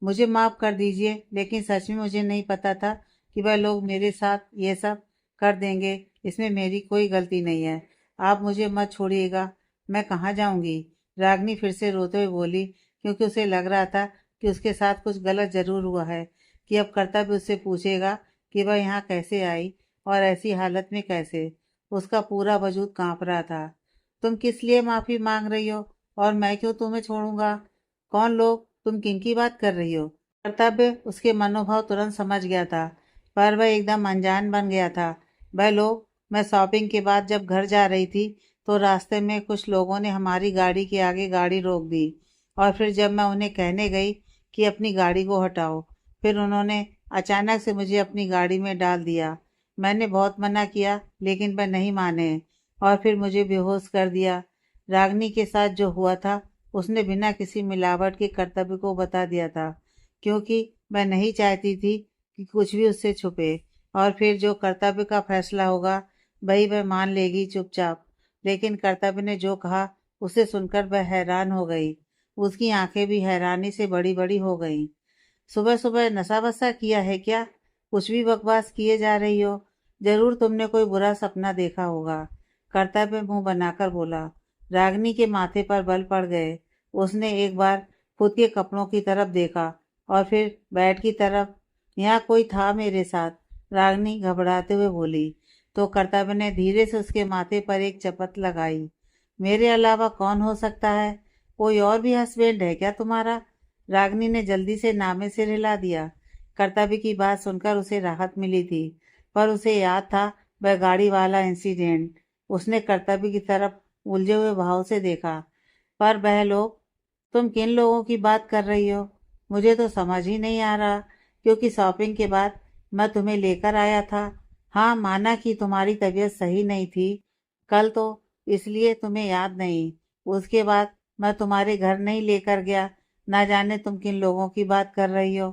मुझे माफ कर दीजिए, लेकिन सच में मुझे नहीं पता था कि वह लोग मेरे साथ ये सब कर देंगे। इसमें मेरी कोई गलती नहीं है। आप मुझे मत छोड़िएगा, मैं कहाँ जाऊंगी? रागनी फिर से रोते हुए बोली, क्योंकि उसे लग रहा था कि उसके साथ कुछ गलत जरूर हुआ है, कि अब कर्तव्य उससे पूछेगा कि वह यहाँ कैसे आई और ऐसी हालत में कैसे। उसका पूरा वजूद कांप रहा था। तुम किस लिए माफी मांग रही हो और मैं क्यों तुम्हें छोड़ूंगा? कौन लोग? तुम किनकी बात कर रही हो? कर्तव्य उसके मनोभाव तुरंत समझ गया था, पर वह एकदम अनजान बन गया था। वह लोग, मैं शॉपिंग के बाद जब घर जा रही थी तो रास्ते में कुछ लोगों ने हमारी गाड़ी के आगे गाड़ी रोक दी, और फिर जब मैं उन्हें कहने गई कि अपनी गाड़ी को हटाओ, फिर उन्होंने अचानक से मुझे अपनी गाड़ी में डाल दिया। मैंने बहुत मना किया, लेकिन वह नहीं माने और फिर मुझे बेहोश कर दिया। रागनी के साथ जो हुआ था उसने बिना किसी मिलावट के कर्तव्य को बता दिया था, क्योंकि मैं नहीं चाहती थी कि कुछ भी उससे छुपे। और फिर जो कर्तव्य का फैसला होगा वही वह मान लेगी चुपचाप। लेकिन कर्तव्य ने जो कहा उसे सुनकर वह हैरान हो गई। उसकी आंखें भी हैरानी से बड़ी बड़ी हो गईं। सुबह सुबह नशा वसा किया है क्या? कुछ भी बकवास किए जा रही हो। जरूर तुमने कोई बुरा सपना देखा होगा। कर्तव्य मुंह बनाकर बोला। रागनी के माथे पर बल पड़ गए। उसने एक बार खुद के कपड़ों की तरफ देखा और फिर बेड की तरफ। यहाँ कोई था मेरे साथ, रागनी घबराते हुए बोली। तो कर्तव्य ने धीरे से उसके माथे पर एक चपत लगाई। मेरे अलावा कौन हो सकता है? कोई और भी हस्बैंड है क्या तुम्हारा? रागनी ने जल्दी से नामे सिर हिला दिया। कर्तव्य की बात सुनकर उसे राहत मिली थी, पर उसे याद था वह गाड़ी वाला इंसिडेंट। उसने कर्तव्य की तरफ उलझे हुए भाव से देखा। पर वह लोग, तुम किन लोगों की बात कर रही हो? मुझे तो समझ ही नहीं आ रहा, क्योंकि शॉपिंग के बाद मैं तुम्हें लेकर आया था। हाँ, माना कि तुम्हारी तबीयत सही नहीं थी कल, तो इसलिए तुम्हें याद नहीं। उसके बाद मैं तुम्हारे घर नहीं लेकर गया। ना जाने तुम किन लोगों की बात कर रही हो।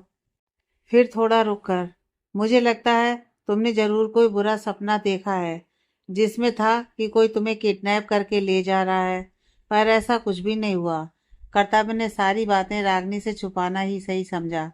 फिर थोड़ा रुक कर, मुझे लगता है तुमने जरूर कोई बुरा सपना देखा है, जिसमें था कि कोई तुम्हें किडनैप करके ले जा रहा है। पर ऐसा कुछ भी नहीं हुआ। कर्तव्य ने सारी बातें रागनी से छुपाना ही सही समझा।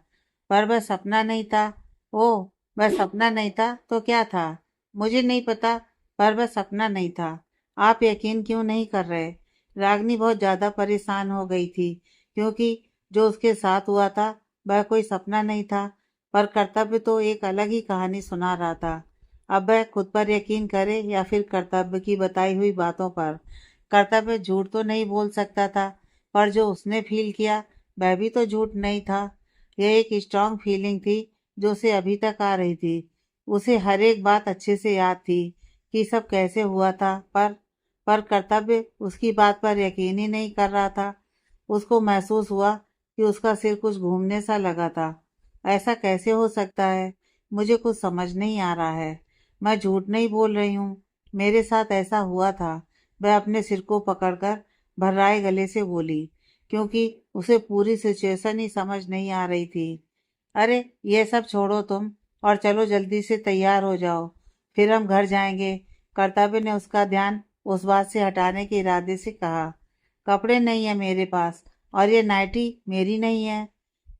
पर वह सपना नहीं था। ओह, वह सपना नहीं था तो क्या था? मुझे नहीं पता, पर वह सपना नहीं था। आप यकीन क्यों नहीं कर रहे? रागनी बहुत ज्यादा परेशान हो गई थी, क्योंकि जो उसके साथ हुआ था वह कोई सपना नहीं था, पर कर्तव्य तो एक अलग ही कहानी सुना रहा था। अब वह खुद पर यकीन करे या फिर कर्तव्य की बताई हुई बातों पर। कर्तव्य झूठ तो नहीं बोल सकता था, पर जो उसने फील किया वह भी तो झूठ नहीं था। यह एक स्ट्रांग फीलिंग थी जो उसे अभी तक आ रही थी। उसे हर एक बात अच्छे से याद थी कि सब कैसे हुआ था, पर कर्तव्य उसकी बात पर यकीन ही नहीं कर रहा था। उसको महसूस हुआ कि उसका सिर कुछ घूमने सा लगा था। ऐसा कैसे हो सकता है? मुझे कुछ समझ नहीं आ रहा है। मैं झूठ नहीं बोल रही हूँ, मेरे साथ ऐसा हुआ था। वह अपने सिर को पकड़कर भर्राए गले से बोली, क्योंकि उसे पूरी सिचुएशन ही समझ नहीं आ रही थी। अरे ये सब छोड़ो तुम, और चलो जल्दी से तैयार हो जाओ, फिर हम घर जाएंगे। कर्तव्य ने उसका ध्यान उस बात से हटाने के इरादे से कहा। कपड़े नहीं है मेरे पास, और ये नाइटी मेरी नहीं है।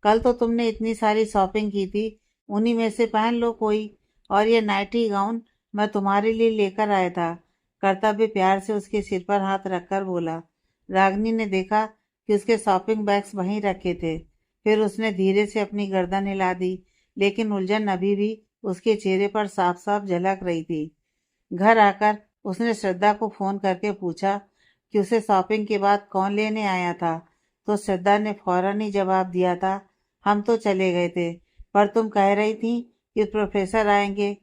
कल तो तुमने इतनी सारी शॉपिंग की थी, उन्हीं में से पहन लो कोई। और ये नाइटी गाउन मैं तुम्हारे लिए लेकर आया था। कर्तव्य प्यार से उसके सिर पर हाथ रखकर बोला। रागनी ने देखा कि उसके शॉपिंग बैग्स वहीं रखे थे। फिर उसने धीरे से अपनी गर्दन हिला दी, लेकिन उलझन अभी भी उसके चेहरे पर साफ साफ झलक रही थी। घर आकर उसने श्रद्धा को फोन करके पूछा कि उसे शॉपिंग के बाद कौन लेने आया था। तो श्रद्धा ने फौरन ही जवाब दिया था, हम तो चले गए थे, पर तुम कह रही थी कि प्रोफेसर आएंगे,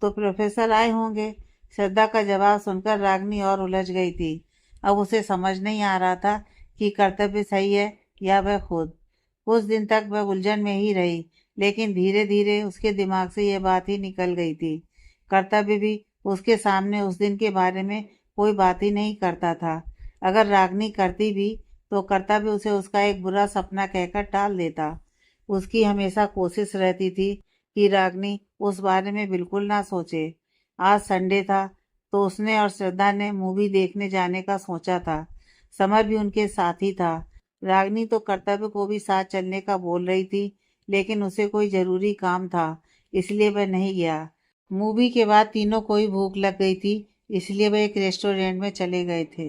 तो प्रोफेसर आए होंगे। श्रद्धा का जवाब सुनकर रागनी और उलझ गई थी। अब उसे समझ नहीं आ रहा था कि कर्तव्य सही है या वह खुद। कुछ दिन तक वह उलझन में ही रही, लेकिन धीरे धीरे उसके दिमाग से यह बात ही निकल गई थी। कर्तव्य भी उसके सामने उस दिन के बारे में कोई बात ही नहीं करता था। अगर रागनी करती भी तो कर्तव्य उसे उसका एक बुरा सपना कहकर टाल देता। उसकी हमेशा कोशिश रहती थी कि रागनी उस बारे में बिल्कुल ना सोचे। आज संडे था तो उसने और श्रद्धा ने मूवी देखने जाने का सोचा था। समर भी उनके साथ ही था। रागनी तो कर्तव्य को भी साथ चलने का बोल रही थी, लेकिन उसे कोई जरूरी काम था, इसलिए वह नहीं गया। मूवी के बाद तीनों को ही भूख लग गई थी, इसलिए वह एक रेस्टोरेंट में चले गए थे।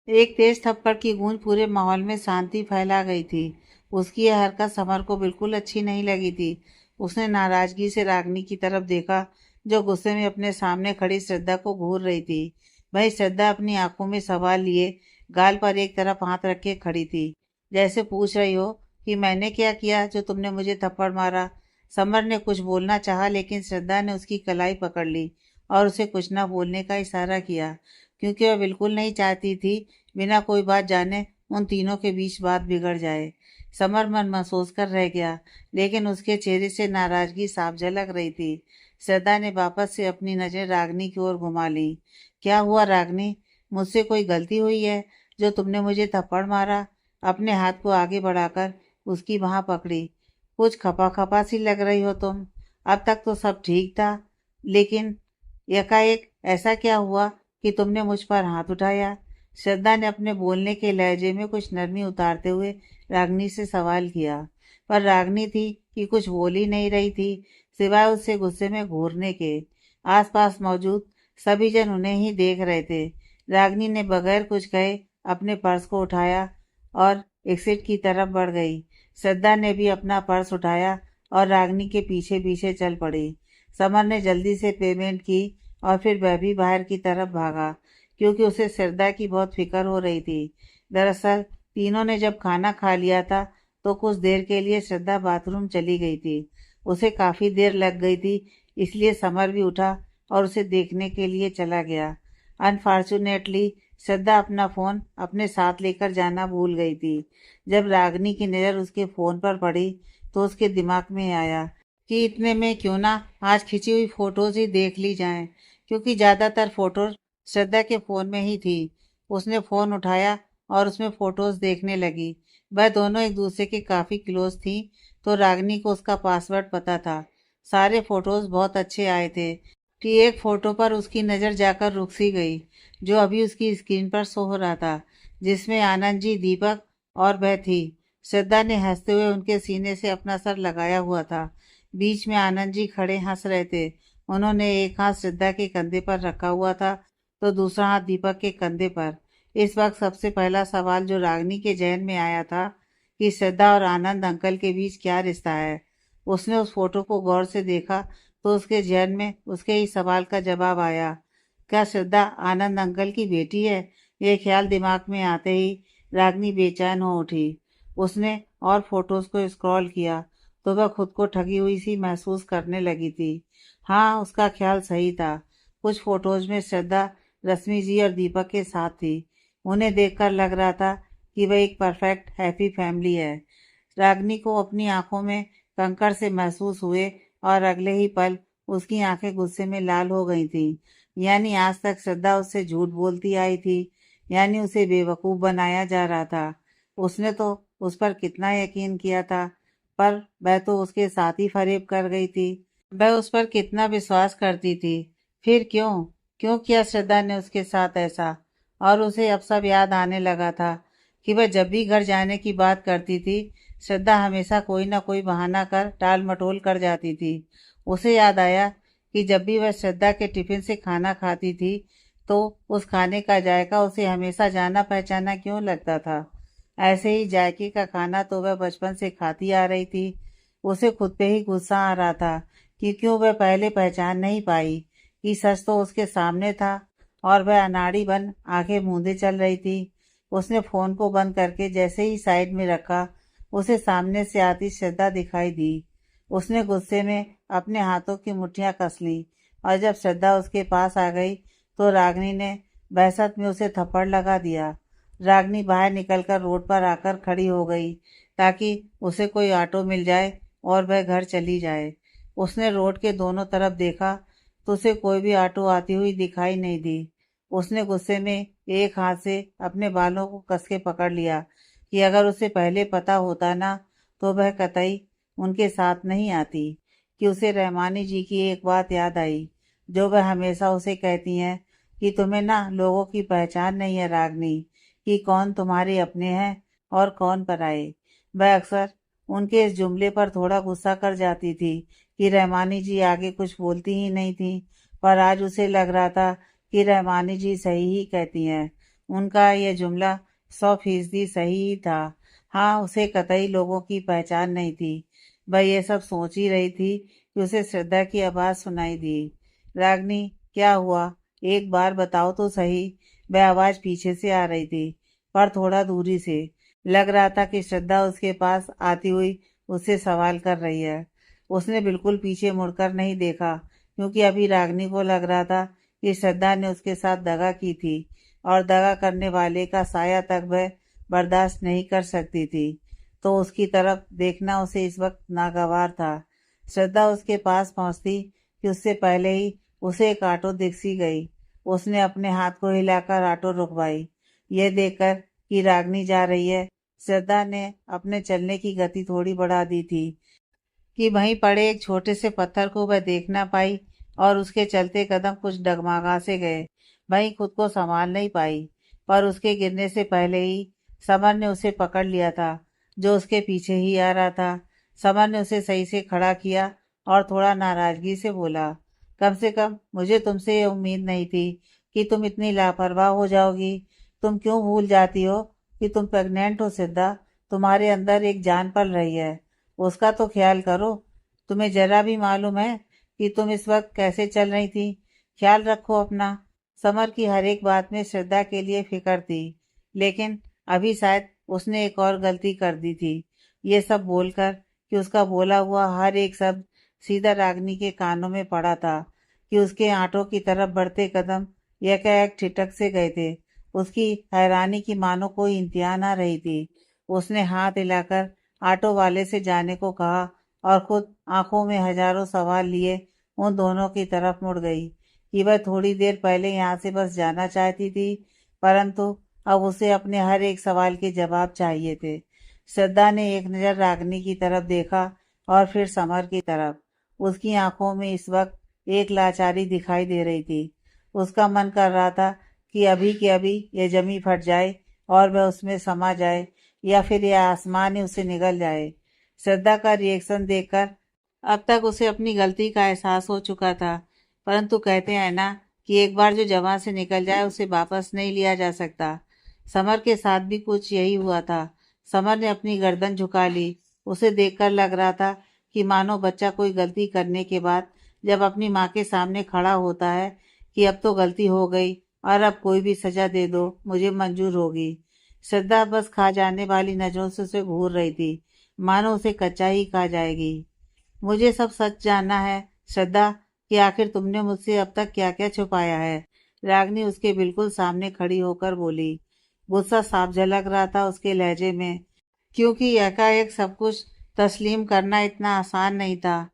एक तेज थप्पड़ की गूंज पूरे माहौल में शांति फैला गई थी। उसकी यह हरकत समर को बिल्कुल अच्छी नहीं लगी थी। उसने नाराजगी से रागनी की तरफ देखा, जो गुस्से में अपने सामने खड़ी श्रद्धा को घूर रही थी। वही श्रद्धा अपनी आंखों में सवाल लिए गाल पर एक तरफ हाथ रख के खड़ी थी, जैसे पूछ रही हो कि मैंने क्या किया जो तुमने मुझे थप्पड़ मारा। समर ने कुछ बोलना चाहा, लेकिन श्रद्धा ने उसकी कलाई पकड़ ली और उसे कुछ न बोलने का इशारा किया, क्योंकि वह बिल्कुल नहीं चाहती थी बिना कोई बात जाने उन तीनों के बीच बात बिगड़ जाए। समर मन महसूस कर रह गया, लेकिन उसके चेहरे से नाराजगी साफ झलक रही थी। श्रद्धा ने वापस से अपनी नजर रागनी की ओर घुमा ली। क्या हुआ रागनी, मुझसे कोई गलती हुई है जो तुमने मुझे थप्पड़ मारा? अपने हाथ को आगे बढ़ाकर उसकी बाह पकड़ी। कुछ खपा खपा सी लग रही हो तुम। अब तक तो सब ठीक था, लेकिन एकाएक ऐसा क्या हुआ कि तुमने मुझ पर हाथ उठाया? श्रद्धा ने अपने बोलने के लहजे में कुछ नरमी उतारते हुए रागनी से सवाल किया, पर रागनी थी कि कुछ बोल ही नहीं रही थी, सिवाय उससे गुस्से में घूरने के। आसपास मौजूद सभी जन उन्हें ही देख रहे थे। रागनी ने बगैर कुछ कहे अपने पर्स को उठाया और एग्जिट की तरफ बढ़ गई। श्रद्धा ने भी अपना पर्स उठाया और रागनी के पीछे पीछे चल पड़ी। समर ने जल्दी से पेमेंट की और फिर वह भी बाहर की तरफ भागा, क्योंकि उसे श्रद्धा की बहुत फिक्र हो रही थी। दरअसल तीनों ने जब खाना खा लिया था तो कुछ देर के लिए श्रद्धा बाथरूम चली गई थी। उसे काफ़ी देर लग गई थी, इसलिए समर भी उठा और उसे देखने के लिए चला गया। अनफॉर्चुनेटली श्रद्धा अपना फ़ोन अपने साथ लेकर जाना भूल गई थी। जब रागनी की नज़र उसके फ़ोन पर पड़ी तो उसके दिमाग में आया कि इतने में क्यों ना आज खिंची हुई फ़ोटोज़ ही देख ली जाएं, क्योंकि ज़्यादातर फ़ोटोज़ श्रद्धा के फ़ोन में ही थी। उसने फ़ोन उठाया और उसमें फ़ोटोज़ देखने लगी। वह दोनों एक दूसरे के काफ़ी क्लोज थी, तो रागनी को उसका पासवर्ड पता था। सारे फ़ोटोज़ बहुत अच्छे आए थे कि एक फ़ोटो पर उसकी नज़र जाकर रुक सी गई, जो अभी उसकी स्क्रीन पर शो हो रहा था, जिसमें आनंद जी, दीपक और वह थी। श्रद्धा ने हंसते हुए उनके सीने से अपना सर लगाया हुआ था। बीच में आनंद जी खड़े हंस रहे थे। उन्होंने एक हाथ श्रद्धा के कंधे पर रखा हुआ था तो दूसरा हाथ दीपक के कंधे पर। इस वक्त सबसे पहला सवाल जो रागनी के जहन में आया था कि श्रद्धा और आनंद अंकल के बीच क्या रिश्ता है। उसने उस फोटो को गौर से देखा तो उसके जहन में उसके ही सवाल का जवाब आया, क्या श्रद्धा आनंद अंकल की बेटी है? यह ख्याल दिमाग में आते ही रागनी बेचैन हो उठी। उसने और फोटोज को स्क्रॉल किया तो वह खुद को ठगी हुई सी महसूस करने लगी थी। हाँ, उसका ख्याल सही था। कुछ फोटोज में श्रद्धा रश्मि जी और दीपक के साथ थी। उन्हें देखकर लग रहा था कि वह एक परफेक्ट हैप्पी फैमिली है। रागनी को अपनी आंखों में कंकड़ से महसूस हुए और अगले ही पल उसकी आंखें गुस्से में लाल हो गई थीं। यानी आज तक श्रद्धा उससे झूठ बोलती आई थी, यानी उसे बेवकूफ़ बनाया जा रहा था। उसने तो उस पर कितना यकीन किया था, पर वह तो उसके साथ ही फरेब कर गई थी। वह उस पर कितना विश्वास करती थी, फिर क्यों क्यों किया श्रद्धा ने उसके साथ ऐसा? और उसे अब सब याद आने लगा था कि वह जब भी घर जाने की बात करती थी, श्रद्धा हमेशा कोई ना कोई बहाना कर टाल मटोल कर जाती थी। उसे याद आया कि जब भी वह श्रद्धा के टिफिन से खाना खाती थी तो उस खाने का जायका उसे हमेशा जाना पहचाना क्यों लगता था। ऐसे ही जायके का खाना तो वह बचपन से खाती आ रही थी। उसे खुद पे ही गुस्सा आ रहा था कि क्यों वह पहले पहचान नहीं पाई कि सच तो उसके सामने था और वह अनाड़ी बन आंखें मूंदे चल रही थी। उसने फोन को बंद करके जैसे ही साइड में रखा, उसे सामने से आती श्रद्धा दिखाई दी। उसने गुस्से में अपने हाथों की मुट्ठियां कस ली और जब श्रद्धा उसके पास आ गई तो रागिनी ने बहसत में उसे थप्पड़ लगा दिया। रागिनी बाहर निकलकर रोड पर आकर खड़ी हो गई ताकि उसे कोई ऑटो मिल जाए और वह घर चली जाए। उसने रोड के दोनों तरफ देखा तो उसे कोई भी ऑटो आती हुई दिखाई नहीं दी। उसने गुस्से में एक हाथ से अपने बालों को कस के पकड़ लिया कि अगर उसे पहले पता होता ना तो वह कतई उनके साथ नहीं आती। कि उसे रहमानी जी की एक बात याद आई जो वह हमेशा उसे कहती हैं कि तुम्हें ना लोगों की पहचान नहीं है रागनी, कि कौन तुम्हारे अपने हैं और कौन पराए। वह अक्सर उनके इस जुमले पर थोड़ा गुस्सा कर जाती थी कि रहमानी जी आगे कुछ बोलती ही नहीं थी, पर आज उसे लग रहा था कि रहमानी जी सही ही कहती हैं। उनका यह जुमला 100% सही ही था। हाँ, उसे कतई लोगों की पहचान नहीं थी। वह ये सब सोच ही रही थी कि उसे श्रद्धा की आवाज़ सुनाई दी। रागनी, क्या हुआ? एक बार बताओ तो सही। वह आवाज़ पीछे से आ रही थी, पर थोड़ा दूरी से। लग रहा था कि श्रद्धा उसके पास आती हुई उससे सवाल कर रही है। उसने बिल्कुल पीछे मुड़कर नहीं देखा क्योंकि अभी रागनी को लग रहा था कि श्रद्धा ने उसके साथ दगा की थी और दगा करने वाले का साया तक वह बर्दाश्त नहीं कर सकती थी। तो उसकी तरफ देखना उसे इस वक्त नागवार था। श्रद्धा उसके पास पहुंचती कि उससे पहले ही उसे एक ऑटो दिख सी गई। उसने अपने हाथ को हिलाकर ऑटो रुकवाई। यह देखकर कि रागनी जा रही है, श्रद्धा ने अपने चलने की गति थोड़ी बढ़ा दी थी कि वहीं पड़े एक छोटे से पत्थर को वह देख ना पाई और उसके चलते कदम कुछ डगमगा से गए। वहीं खुद को संभाल नहीं पाई, पर उसके गिरने से पहले ही समर ने उसे पकड़ लिया था, जो उसके पीछे ही आ रहा था। समर ने उसे सही से खड़ा किया और थोड़ा नाराजगी से बोला, कम से कम मुझे तुमसे ये उम्मीद नहीं थी कि तुम इतनी लापरवाह हो जाओगी। तुम क्यों भूल जाती हो कि तुम प्रेग्नेंट हो सिद्धा? तुम्हारे अंदर एक जान पल रही है, उसका तो ख्याल करो। तुम्हें जरा भी मालूम है कि तुम इस वक्त कैसे चल रही थी? ख्याल रखो अपना। समर की हर एक बात में श्रद्धा के लिए फिक्र थी, लेकिन अभी शायद उसने एक और गलती कर दी थी। ये सब बोलकर कि उसका बोला हुआ हर एक शब्द सीधा रागनी के कानों में पड़ा था कि उसके आंटों की तरफ बढ़ते कदम एकाएक ठिठक से गए थे। उसकी हैरानी की मानो कोई इंतहा ना रही थी। उसने हाथ हिलाकर ऑटो वाले से जाने को कहा और खुद आंखों में हजारों सवाल लिए उन दोनों की तरफ मुड़ गई कि वह थोड़ी देर पहले यहाँ से बस जाना चाहती थी, परंतु अब उसे अपने हर एक सवाल के जवाब चाहिए थे। श्रद्धा ने एक नज़र रागनी की तरफ देखा और फिर समर की तरफ। उसकी आंखों में इस वक्त एक लाचारी दिखाई दे रही थी। उसका मन कर रहा था कि अभी के अभी यह जमी फट जाए और वह उसमें समा जाए, या फिर यह आसमान ही उसे निगल जाए। श्रद्धा का रिएक्शन देखकर अब तक उसे अपनी गलती का एहसास हो चुका था, परंतु कहते हैं ना कि एक बार जो जवां से निकल जाए उसे वापस नहीं लिया जा सकता। समर के साथ भी कुछ यही हुआ था। समर ने अपनी गर्दन झुका ली। उसे देखकर लग रहा था कि मानो बच्चा कोई गलती करने के बाद जब अपनी माँ के सामने खड़ा होता है कि अब तो गलती हो गई और अब कोई भी सजा दे दो मुझे मंजूर होगी। श्रद्धा बस खा जाने वाली नजरों से उसे घूर रही थी, मानो उसे कच्चा ही खा जाएगी। मुझे सब सच जानना है श्रद्धा, कि आखिर तुमने मुझसे अब तक क्या क्या छुपाया है। रागनी उसके बिल्कुल सामने खड़ी होकर बोली। गुस्सा साफ झलक रहा था उसके लहजे में, क्योंकि एकाएक सब कुछ तस्लीम करना इतना आसान नहीं था।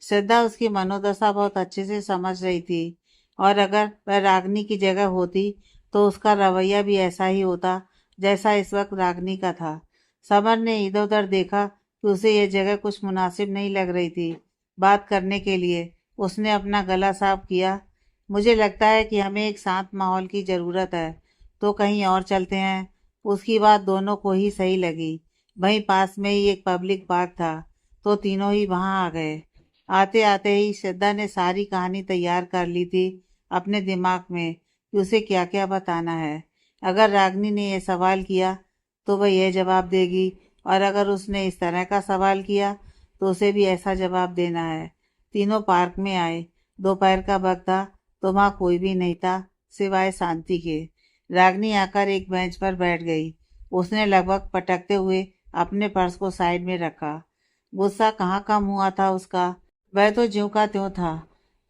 श्रद्धा उसकी मनोदशा बहुत अच्छे से समझ रही थी, और अगर वह रागनी की जगह होती तो उसका रवैया भी ऐसा ही होता जैसा इस वक्त रागनी का था। समर ने इधर उधर देखा कि उसे यह जगह कुछ मुनासिब नहीं लग रही थी बात करने के लिए। उसने अपना गला साफ किया। मुझे लगता है कि हमें एक शांत माहौल की ज़रूरत है, तो कहीं और चलते हैं। उसकी बात दोनों को ही सही लगी। वहीं पास में ही एक पब्लिक पार्क था, तो तीनों ही वहां आ गए। आते आते ही श्रद्धा ने सारी कहानी तैयार कर ली थी अपने दिमाग में कि उसे क्या क्या बताना है। अगर रागनी ने यह सवाल किया तो वह यह जवाब देगी, और अगर उसने इस तरह का सवाल किया तो उसे भी ऐसा जवाब देना है। तीनों पार्क में आए। दोपहर का वक्त था, तो वहाँ कोई भी नहीं था सिवाय शांति के। रागनी आकर एक बेंच पर बैठ गई। उसने लगभग पटकते हुए अपने पर्स को साइड में रखा। गुस्सा कहाँ कम हुआ था उसका, वह तो ज्यों का त्यों था।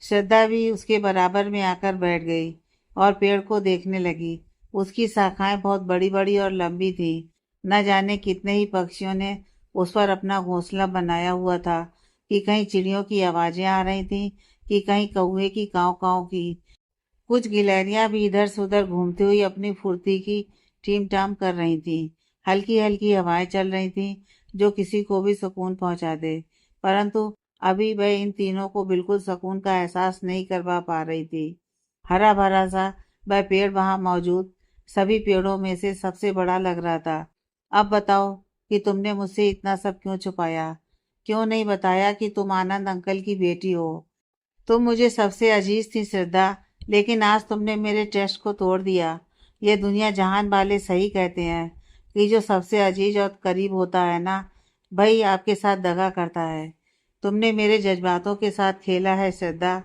श्रद्धा भी उसके बराबर में आकर बैठ गई और पेड़ को देखने लगी। उसकी शाखाएं बहुत बड़ी बड़ी और लंबी थी। न जाने कितने ही पक्षियों ने उस पर अपना घोंसला बनाया हुआ था, कि कहीं चिड़ियों की आवाजें आ रही थीं, कि कहीं कौवे की काँव काँव की। कुछ गिलहरियां भी इधर से उधर घूमती हुई अपनी फुर्ती की टीम टाम कर रही थीं। हल्की हल्की हवाएं चल रही थीं जो किसी को भी सुकून पहुंचा दे, परंतु अभी वह इन तीनों को बिल्कुल सुकून का एहसास नहीं करवा पा रही थी। हरा भरा सा वह पेड़ वहां मौजूद सभी पेड़ों में से सबसे बड़ा लग रहा था। अब बताओ कि तुमने मुझसे इतना सब क्यों छुपाया? क्यों नहीं बताया कि तुम आनंद अंकल की बेटी हो? तुम मुझे सबसे अजीज थी श्रद्धा, लेकिन आज तुमने मेरे टेस्ट को तोड़ दिया। ये दुनिया जहान वाले सही कहते हैं कि जो सबसे अजीज और करीब होता है ना, भाई आपके साथ दगा करता है। तुमने मेरे जज्बातों के साथ खेला है श्रद्धा।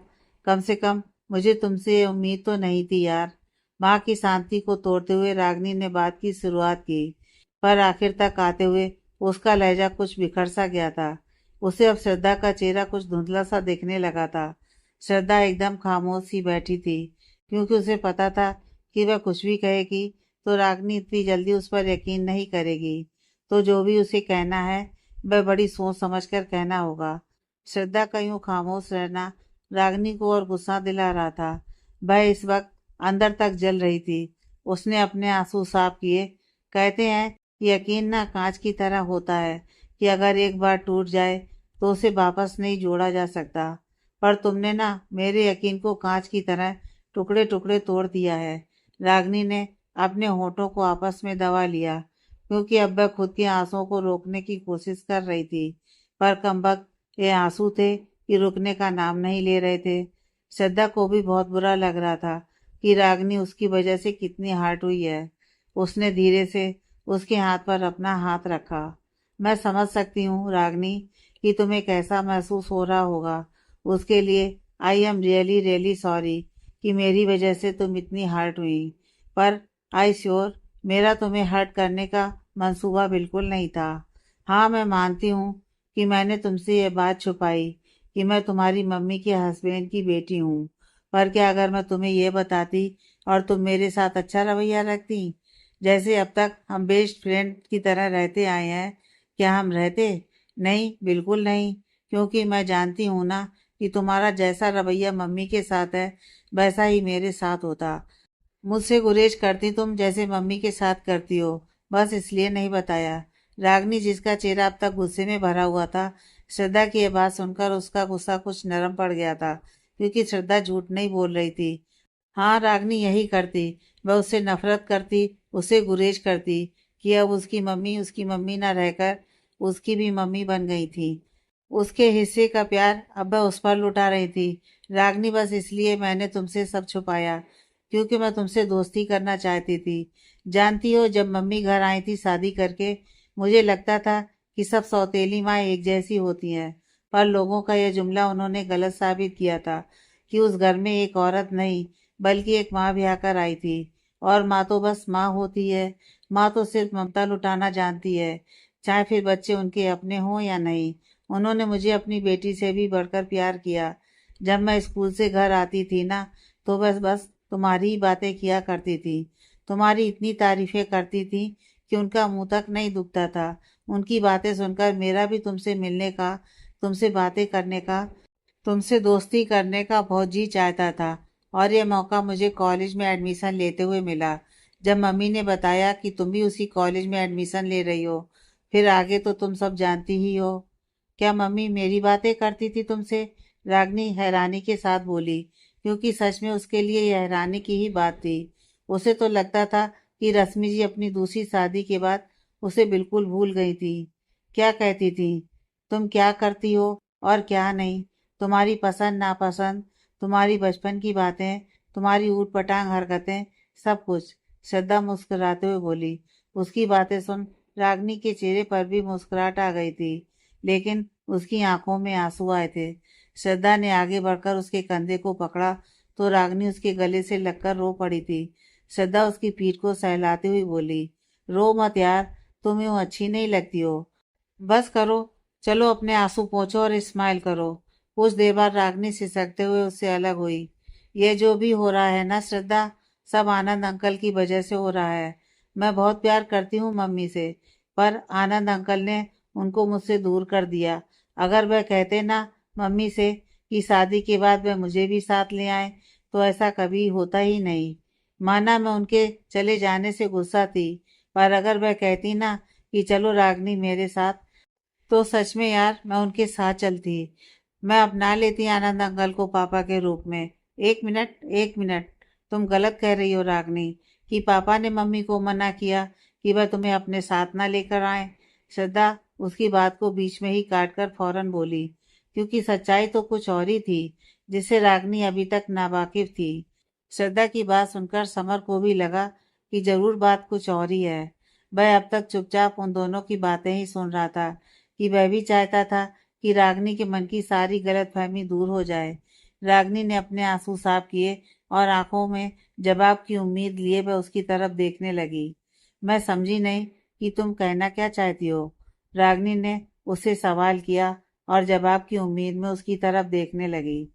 कम से कम मुझे तुमसे ये उम्मीद तो नहीं थी यार। माँ की शांति को तोड़ते हुए रागनी ने बात की शुरुआत की, पर आखिर तक आते हुए उसका लहजा कुछ बिखर सा गया था। उसे अब श्रद्धा का चेहरा कुछ धुंधला सा दिखने लगा था। श्रद्धा एकदम खामोश सी बैठी थी, क्योंकि उसे पता था कि वह कुछ भी कहेगी तो रागनी इतनी जल्दी उस पर यकीन नहीं करेगी। तो जो भी उसे कहना है वह बड़ी सोच समझकर कहना होगा। श्रद्धा का यूं खामोश रहना रागनी को और गुस्सा दिला रहा था। वह इस वक्त अंदर तक जल रही थी। उसने अपने आंसू साफ किए। कहते हैं कि यकीन ना कांच की तरह होता है, कि अगर एक बार टूट जाए तो उसे वापस नहीं जोड़ा जा सकता। पर तुमने ना मेरे यकीन को कांच की तरह टुकड़े टुकड़े तोड़ दिया है। रागनी ने अपने होठों को आपस में दबा लिया, क्योंकि अब वह खुद के आंसुओं को रोकने की कोशिश कर रही थी, पर कमबख्त ये आंसू थे कि रुकने का नाम नहीं ले रहे थे। श्रद्धा को भी बहुत बुरा लग रहा था कि रागनी उसकी वजह से कितनी हर्ट हुई है। उसने धीरे से उसके हाथ पर अपना हाथ रखा। मैं समझ सकती हूँ रागनी कि तुम्हें कैसा महसूस हो रहा होगा। उसके लिए I am really really sorry कि मेरी वजह से तुम इतनी हर्ट हुई। पर आई श्योर मेरा तुम्हें हर्ट करने का मंसूबा बिल्कुल नहीं था। हाँ, मैं मानती हूँ कि मैंने तुमसे ये बात छुपाई कि मैं तुम्हारी मम्मी के हस्बैंड की बेटी हूँ। पर क्या अगर मैं तुम्हें ये बताती और तुम मेरे साथ अच्छा रवैया रखती, जैसे अब तक हम बेस्ट फ्रेंड की तरह रहते आए हैं, क्या हम रहते? नहीं, बिल्कुल नहीं। क्योंकि मैं जानती हूँ ना कि तुम्हारा जैसा रवैया मम्मी के साथ है वैसा ही मेरे साथ होता। मुझसे गुरेज करती तुम जैसे मम्मी के साथ करती हो, बस इसलिए नहीं बताया। रागनी, जिसका चेहरा अब तक गुस्से में भरा हुआ था, श्रद्धा की यह बात सुनकर उसका गुस्सा कुछ नरम पड़ गया था, क्योंकि श्रद्धा झूठ नहीं बोल रही थी। हाँ, रागनी यही करती। वह उससे नफरत करती, उससे गुरेज करती कि अब उसकी मम्मी ना रहकर उसकी भी मम्मी बन गई थी। उसके हिस्से का प्यार अब वह उस पर लुटा रही थी। रागनी, बस इसलिए मैंने तुमसे सब छुपाया, क्योंकि मैं तुमसे दोस्ती करना चाहती थी। जानती हो, जब मम्मी घर आई थी शादी करके, मुझे लगता था कि सब सौतेली माँ एक जैसी होती हैं। पर लोगों का यह जुमला उन्होंने गलत साबित किया था, कि उस घर में एक औरत नहीं बल्कि एक माँ भी आकर आई थी। और माँ तो बस माँ होती है। माँ तो सिर्फ ममता लुटाना जानती है, चाहे फिर बच्चे उनके अपने हों या नहीं। उन्होंने मुझे अपनी बेटी से भी बढ़कर प्यार किया। जब मैं स्कूल से घर आती थी ना, तो बस बस तुम्हारी ही बातें किया करती थी। तुम्हारी इतनी तारीफें करती थी कि उनका मुंह तक नहीं दुखता था। उनकी बातें सुनकर मेरा भी तुमसे मिलने का, तुमसे बातें करने का, तुमसे दोस्ती करने का बहुत जी चाहता था। और ये मौका मुझे कॉलेज में एडमिशन लेते हुए मिला। जब मम्मी ने बताया कि तुम भी उसी कॉलेज में एडमिशन ले रही हो, फिर आगे तो तुम सब जानती ही हो। क्या मम्मी मेरी बातें करती थी तुमसे? रागनी हैरानी के साथ बोली, क्योंकि सच में उसके लिए यह हैरानी की ही बात थी। उसे तो लगता था कि रश्मि जी अपनी दूसरी शादी के बाद उसे बिल्कुल भूल गई थी। क्या कहती थी? तुम क्या करती हो और क्या नहीं, तुम्हारी पसंद नापसंद, तुम्हारी बचपन की बातें, तुम्हारी ऊट पटांग हरकतें, सब कुछ। श्रद्धा मुस्कुराते हुए बोली। उसकी बातें सुन रागनी के चेहरे पर भी मुस्कुराहट आ गई थी, लेकिन उसकी आंखों में आंसू आए थे। श्रद्धा ने आगे बढ़कर उसके कंधे को पकड़ा तो रागनी उसके गले से लगकर रो पड़ी थी। श्रद्धा उसकी पीठ को सहलाते हुए बोली, रो मत यार, तुम यूं अच्छी नहीं लगती हो। बस करो, चलो अपने आंसू पोंछो और स्माइल करो। कुछ देर बाद रागनी सिसकते हुए उससे अलग हुई। ये जो भी हो रहा है ना श्रद्धा, सब आनंद अंकल की वजह से हो रहा है। मैं बहुत प्यार करती हूँ मम्मी से, पर आनंद अंकल ने उनको मुझसे दूर कर दिया। अगर वह कहते ना मम्मी से कि शादी के बाद वह मुझे भी साथ ले आए, तो ऐसा कभी होता ही नहीं। माना मैं उनके चले जाने से गुस्सा थी, पर अगर वह कहती ना कि चलो रागनी मेरे साथ, तो सच में यार मैं उनके साथ चलती। मैं अपना लेती आनंद अंकल को पापा के रूप में। एक मिनट, एक मिनट, तुम गलत कह रही हो रागनी, कि पापा ने मम्मी को मना किया कि वह तुम्हें अपने साथ ना लेकर आए। श्रद्धा उसकी बात को बीच में ही काट कर फौरन बोली, क्योंकि सच्चाई तो कुछ और ही थी, जिससे रागनी अभी तक नावाकिफ थी। श्रद्धा की बात सुनकर समर को भी लगा कि जरूर बात कुछ और ही है। वह अब तक चुपचाप उन दोनों की बातें ही सुन रहा था कि वह भी चाहता था कि रागनी के मन की सारी गलतफहमी दूर हो जाए। रागनी ने अपने आंसू साफ किए और आंखों में जवाब की उम्मीद लिए वह उसकी तरफ देखने लगी। मैं समझी नहीं कि तुम कहना क्या चाहती हो, रागनी ने उससे सवाल किया और जवाब की उम्मीद में उसकी तरफ देखने लगी।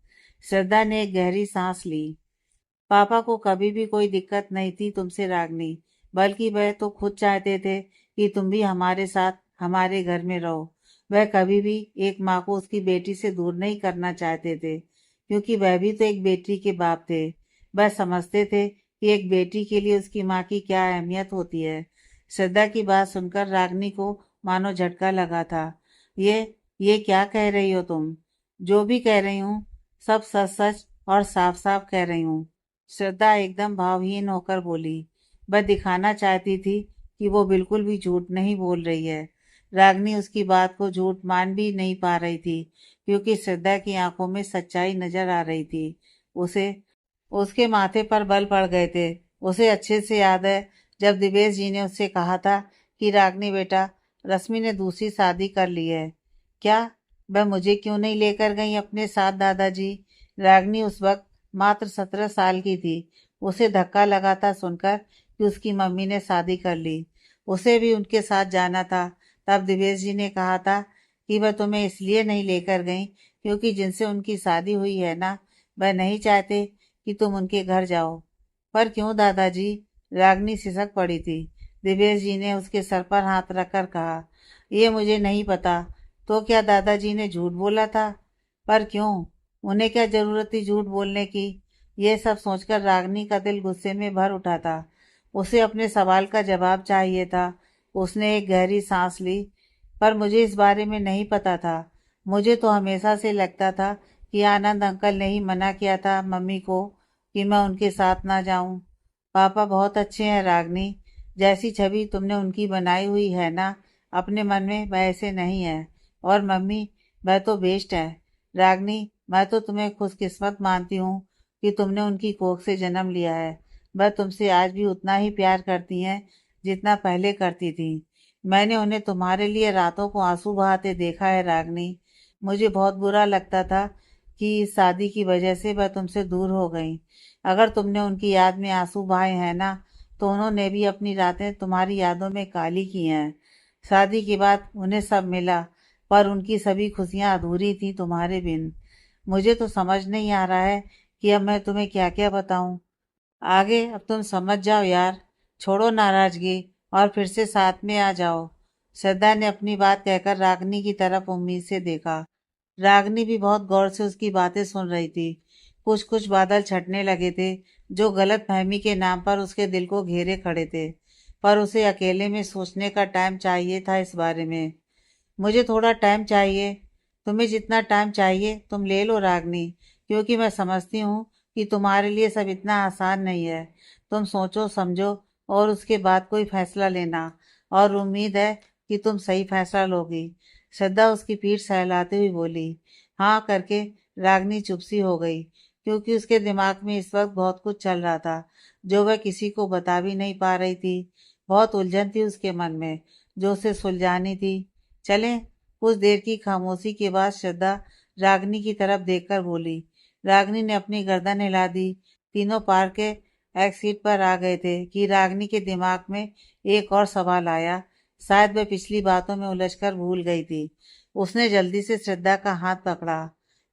श्रद्धा ने एक गहरी सांस ली। पापा को कभी भी कोई दिक्कत नहीं थी तुमसे रागनी, बल्कि वह तो खुद चाहते थे कि तुम भी हमारे साथ हमारे घर में रहो। वह कभी भी एक माँ को उसकी बेटी से दूर नहीं करना चाहते थे, क्योंकि वह भी तो एक बेटी के बाप थे। वह समझते थे कि एक बेटी के लिए उसकी माँ की क्या अहमियत होती है। श्रद्धा की बात सुनकर रागनी को मानो झटका लगा था। ये ये क्या कह रही हो तुम? जो भी कह रही हूँ, सब सच सच और साफ साफ कह रही हूँ। श्रद्धा एकदम भावहीन होकर बोली। वह दिखाना चाहती थी कि वो बिल्कुल भी झूठ नहीं बोल रही है। रागनी उसकी बात को झूठ मान भी नहीं पा रही थी, क्योंकि श्रद्धा की आंखों में सच्चाई नजर आ रही थी। उसे उसके माथे पर बल पड़ गए थे। उसे अच्छे से याद है जब दिवेश जी ने उससे कहा था कि रागनी बेटा, रश्मि ने दूसरी शादी कर ली है। क्या? वह मुझे क्यों नहीं लेकर गई अपने साथ दादाजी? रागनी उस वक्त मात्र 17 साल की थी। उसे धक्का लगा था सुनकर कि उसकी मम्मी ने शादी कर ली। उसे भी उनके साथ जाना था। तब दिवेश जी ने कहा था कि वह तुम्हें इसलिए नहीं लेकर गई क्योंकि जिनसे उनकी शादी हुई है ना, वह नहीं चाहते कि तुम उनके घर जाओ। पर क्यों दादाजी? रागनी सिसक पड़ी थी। दिवेश जी ने उसके सर पर हाथ रखकर कहा, ये मुझे नहीं पता। तो क्या दादाजी ने झूठ बोला था? पर क्यों? उन्हें क्या जरूरत थी झूठ बोलने की? ये सब सोचकर रागनी का दिल गुस्से में भर उठा था। उसे अपने सवाल का जवाब चाहिए था। उसने एक गहरी सांस ली। पर मुझे इस बारे में नहीं पता था। मुझे तो हमेशा से लगता था कि आनंद अंकल ने ही मना किया था मम्मी को कि मैं उनके साथ ना जाऊं। पापा बहुत अच्छे हैं रागनी, जैसी छवि तुमने उनकी बनाई हुई है ना अपने मन में, वैसे नहीं है। और मम्मी, वह तो बेस्ट है। रागनी, मैं तो तुम्हें खुशकिस्मत मानती हूँ कि तुमने उनकी कोख से जन्म लिया है। वह तुमसे आज भी उतना ही प्यार करती हैं जितना पहले करती थी। मैंने उन्हें तुम्हारे लिए रातों को आंसू बहाते देखा है रागनी। मुझे बहुत बुरा लगता था कि इस शादी की वजह से वह तुमसे दूर हो गई। अगर तुमने उनकी याद में आंसू बहाए हैं ना, तो उन्होंने भी अपनी रातें तुम्हारी यादों में काली की हैं। शादी के बाद उन्हें सब मिला, पर उनकी सभी खुशियां अधूरी थी तुम्हारे बिन। मुझे तो समझ नहीं आ रहा है कि अब मैं तुम्हें क्या क्या बताऊं। आगे अब तुम समझ जाओ यार, छोड़ो नाराजगी और फिर से साथ में आ जाओ। श्रद्धा ने अपनी बात कहकर रागनी की तरफ उम्मीद से देखा। रागनी भी बहुत गौर से उसकी बातें सुन रही थी। कुछ कुछ बादल छटने लगे थे, जो गलत फहमी के नाम पर उसके दिल को घेरे खड़े थे। पर उसे अकेले में सोचने का टाइम चाहिए था इस बारे में। मुझे थोड़ा टाइम चाहिए। तुम्हें जितना टाइम चाहिए तुम ले लो रागनी, क्योंकि मैं समझती हूँ कि तुम्हारे लिए सब इतना आसान नहीं है। तुम सोचो समझो और उसके बाद कोई फैसला लेना, और उम्मीद है कि तुम सही फैसला लोगी। श्रद्धा उसकी पीठ सहलाते हुए बोली। हाँ करके रागनी चुप सी हो गई, क्योंकि उसके दिमाग में इस वक्त बहुत कुछ चल रहा था जो वह किसी को बता भी नहीं पा रही थी। बहुत उलझन थी उसके मन में, जो उसे सुलझानी थी। चलें। कुछ देर की खामोशी के बाद श्रद्धा रागनी की तरफ देखकर बोली। रागनी ने अपनी गर्दन हिला दी। तीनों पार्क के एक सीट पर आ गए थे कि रागनी के दिमाग में एक और सवाल आया। शायद वह पिछली बातों में उलझकर भूल गई थी। उसने जल्दी से श्रद्धा का हाथ पकड़ा।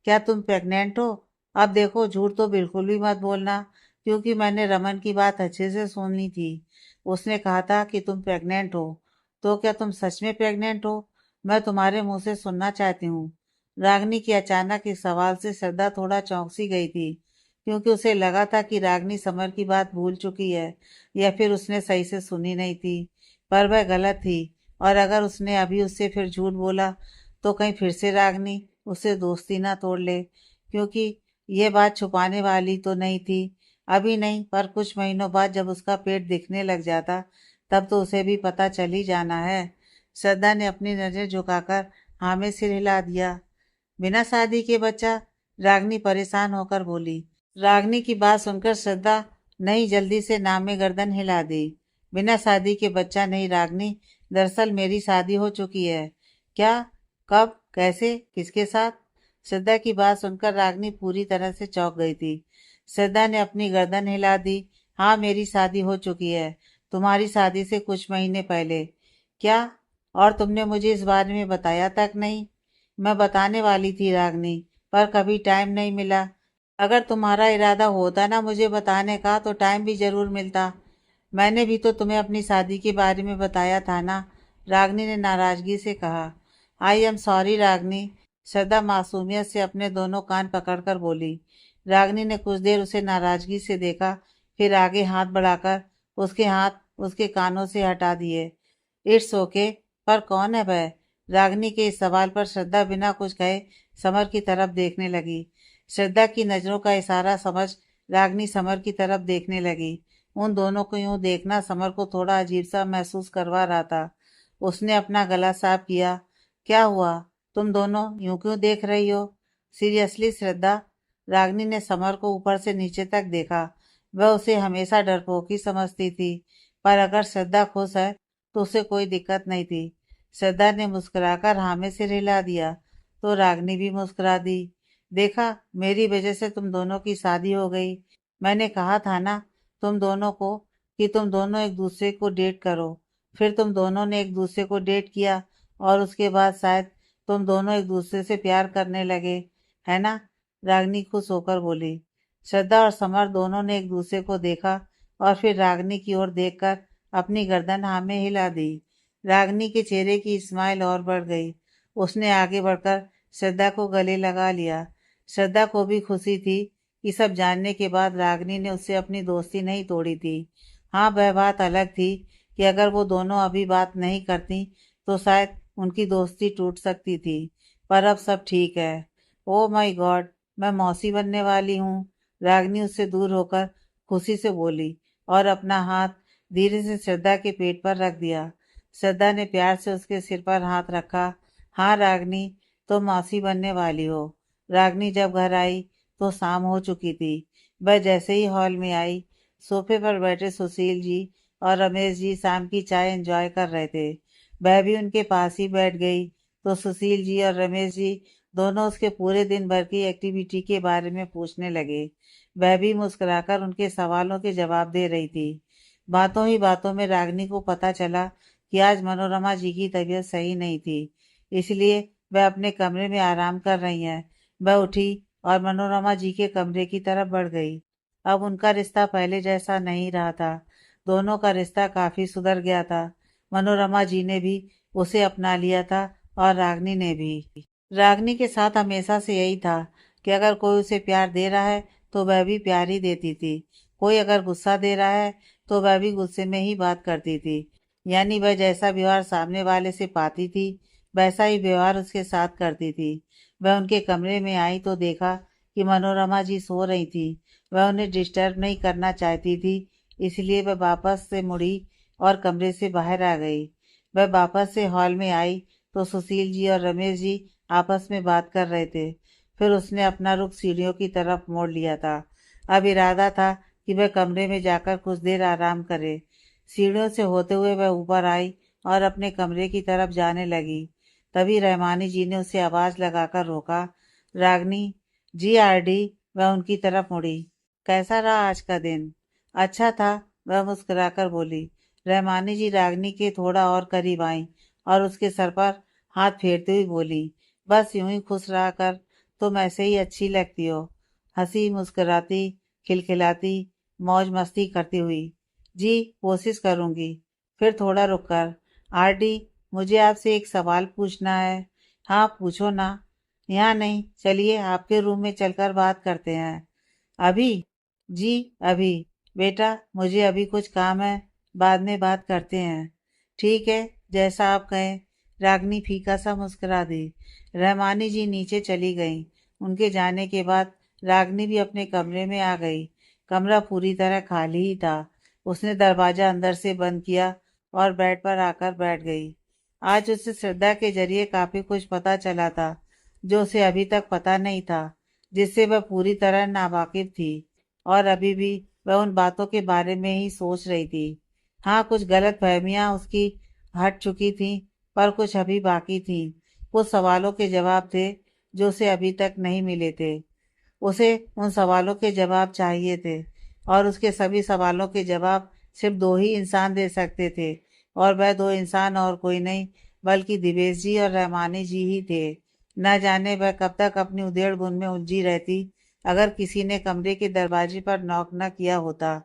क्या तुम प्रेग्नेंट हो? अब देखो, झूठ तो बिल्कुल भी मत बोलना, क्योंकि मैंने रमन की बात अच्छे से सुनी थी। उसने कहा था कि तुम प्रेग्नेंट हो। तो क्या तुम सच में प्रेग्नेंट हो? मैं तुम्हारे मुंह से सुनना चाहती हूँ। रागनी के अचानक इस सवाल से श्रद्धा थोड़ा चौंक सी गई थी, क्योंकि उसे लगा था कि रागनी समर की बात भूल चुकी है, या फिर उसने सही से सुनी नहीं थी। पर वह गलत थी, और अगर उसने अभी उससे फिर झूठ बोला तो कहीं फिर से रागनी उससे दोस्ती ना तोड़ ले, क्योंकि ये बात छुपाने वाली तो नहीं थी। अभी नहीं, पर कुछ महीनों बाद जब उसका पेट दिखने लग जाता, तब तो उसे भी पता चल ही जाना है। श्रद्धा ने अपनी नजर झुकाकर हाँ में सिर हिला दिया। बिना शादी के बच्चा? रागनी परेशान होकर बोली। रागनी की बात सुनकर श्रद्धा नहीं जल्दी से नाम में गर्दन हिला दी। बिना शादी के बच्चा नहीं रागनी, दरअसल मेरी शादी हो चुकी है। क्या? कब? कैसे? किसके साथ? श्रद्धा की बात सुनकर रागनी पूरी तरह से चौंक गई थी। श्रद्धा ने अपनी गर्दन हिला दी। हाँ, मेरी शादी हो चुकी है, तुम्हारी शादी से कुछ महीने पहले। क्या? और तुमने मुझे इस बारे में बताया तक नहीं? मैं बताने वाली थी रागनी, पर कभी टाइम नहीं मिला। अगर तुम्हारा इरादा होता ना मुझे बताने का, तो टाइम भी जरूर मिलता। मैंने भी तो तुम्हें अपनी शादी के बारे में बताया था ना, रागनी ने नाराजगी से कहा। आई एम सॉरी रागनी, श्रद्धा मासूमियत से अपने दोनों कान पकड़कर बोली। रागनी ने कुछ देर उसे नाराजगी से देखा, फिर आगे हाथ बढ़ाकर उसके हाथ उसके कानों से हटा दिए। It's okay. पर कौन है वह? रागनी के इस सवाल पर श्रद्धा बिना कुछ कहे समर की तरफ देखने लगी। श्रद्धा की नजरों का इशारा समझ रागनी समर की तरफ देखने लगी। उन दोनों को यूं देखना समर को थोड़ा अजीब सा महसूस करवा रहा था। उसने अपना गला साफ किया। क्या हुआ? तुम दोनों यूं क्यों देख रही हो? सीरियसली श्रद्धा? रागनी ने समर को ऊपर से नीचे तक देखा। वह उसे हमेशा डरपोक ही समझती थी, पर अगर श्रद्धा खुश है तो उसे कोई दिक्कत नहीं थी। श्रद्धा ने मुस्कुराकर हाँ में सिर हिला दिया, तो रागनी भी मुस्कुरा दी। देखा, मेरी वजह से तुम दोनों की शादी हो गई। मैंने कहा था ना तुम दोनों को कि तुम दोनों एक दूसरे को डेट करो। फिर तुम दोनों ने एक दूसरे को डेट किया, और उसके बाद शायद तुम दोनों एक दूसरे से प्यार करने लगे, है ना? रागनी खुश होकर बोली। श्रद्धा और समर दोनों ने एक दूसरे को देखा, और फिर रागनी की ओर देखकर अपनी गर्दन हाँ में हिला दी। रागनी के चेहरे की स्माइल और बढ़ गई। उसने आगे बढ़कर श्रद्धा को गले लगा लिया। श्रद्धा को भी खुशी थी कि सब जानने के बाद रागनी ने उससे अपनी दोस्ती नहीं तोड़ी थी। हाँ, वह बात अलग थी कि अगर वो दोनों अभी बात नहीं करती तो शायद उनकी दोस्ती टूट सकती थी। पर अब सब ठीक है। ओ माय गॉड, मैं मौसी बनने वाली हूँ। रागनी उससे दूर होकर खुशी से बोली, और अपना हाथ धीरे से श्रद्धा के पेट पर रख दिया। श्रद्धा ने प्यार से उसके सिर पर हाथ रखा। हाँ रागनी, तो मौसी बनने वाली हो। रागनी जब घर आई तो शाम हो चुकी थी। वह जैसे ही हॉल में आई, सोफे पर बैठे सुशील जी और रमेश जी शाम की चाय एंजॉय कर रहे थे। वह भी उनके पास ही बैठ गई, तो सुशील जी और रमेश जी दोनों उसके पूरे दिन भर की एक्टिविटी के बारे में पूछने लगे। वह भी मुस्कुराकर उनके सवालों के जवाब दे रही थी। बातों ही बातों में रागनी को पता चला कि आज मनोरमा जी की तबीयत सही नहीं थी, इसलिए वह अपने कमरे में आराम कर रही हैं। वह उठी और मनोरमा जी के कमरे की तरफ बढ़ गई। अब उनका रिश्ता पहले जैसा नहीं रहा था। दोनों का रिश्ता काफी सुधर गया था। मनोरमा जी ने भी उसे अपना लिया था, और रागनी ने भी। रागनी के साथ हमेशा से यही था कि अगर कोई उसे प्यार दे रहा है तो वह भी प्यार ही देती थी। कोई अगर गुस्सा दे रहा है तो वह भी गुस्से में ही बात करती थी। यानी वह जैसा व्यवहार सामने वाले से पाती थी, वैसा ही व्यवहार उसके साथ करती थी। वह उनके कमरे में आई तो देखा कि मनोरमा जी सो रही थी। वह उन्हें डिस्टर्ब नहीं करना चाहती थी, इसलिए वह वापस से मुड़ी और कमरे से बाहर आ गई। वह वापस से हॉल में आई तो सुशील जी और रमेश जी आपस में बात कर रहे थे। फिर उसने अपना रुख सीढ़ियों की तरफ मोड़ लिया था। अब इरादा था कि वह कमरे में जाकर कुछ देर आराम करे। सीढ़ियों से होते हुए वह ऊपर आई और अपने कमरे की तरफ जाने लगी। तभी रहमानी जी ने उसे आवाज लगाकर रोका। रागनी जी, आरडी। वह उनकी तरफ मुड़ी। कैसा रहा आज का दिन? अच्छा था, वह मुस्कुराकर बोली। रहमानी जी रागनी के थोड़ा और करीब आईं और उसके सर पर हाथ फेरते हुए बोली, बस यूं ही खुश रहा कर, तुम ऐसे ही अच्छी लगती हो। हंसी मुस्कुराती, खिलखिलाती, मौज मस्ती करती हुई। जी कोशिश करूंगी। फिर थोड़ा रुककर, आरडी, मुझे आपसे एक सवाल पूछना है। हाँ पूछो ना। यहाँ नहीं, चलिए आपके रूम में चलकर बात करते हैं। अभी? जी अभी। बेटा मुझे अभी कुछ काम है, बाद में बात करते हैं। ठीक है, जैसा आप कहें। रागनी फीका सा मुस्कुरा दी। रहमानी जी नीचे चली गईं। उनके जाने के बाद रागनी भी अपने कमरे में आ गई। कमरा पूरी तरह खाली ही था। उसने दरवाजा अंदर से बंद किया और बेड पर आकर बैठ गई। आज उसे श्रद्धा के जरिए काफी कुछ पता चला था, जो उसे अभी तक पता नहीं था, जिससे वह पूरी तरह नावाकिफ थी। और अभी भी वह उन बातों के बारे में ही सोच रही थी। हाँ, कुछ गलत फहमियाँ उसकी हट चुकी थीं, पर कुछ अभी बाकी थीं। कुछ सवालों के जवाब थे जो उसे अभी तक नहीं मिले थे। उसे उन सवालों के जवाब चाहिए थे, और उसके सभी सवालों के जवाब सिर्फ दो ही इंसान दे सकते थे। और वह दो इंसान और कोई नहीं, बल्कि दिवेश जी और रहमानी जी ही थे। न जाने वह कब तक अपनी उधेड़ बुन में उलझी रहती, अगर किसी ने कमरे के दरवाजे पर नॉक न किया होता।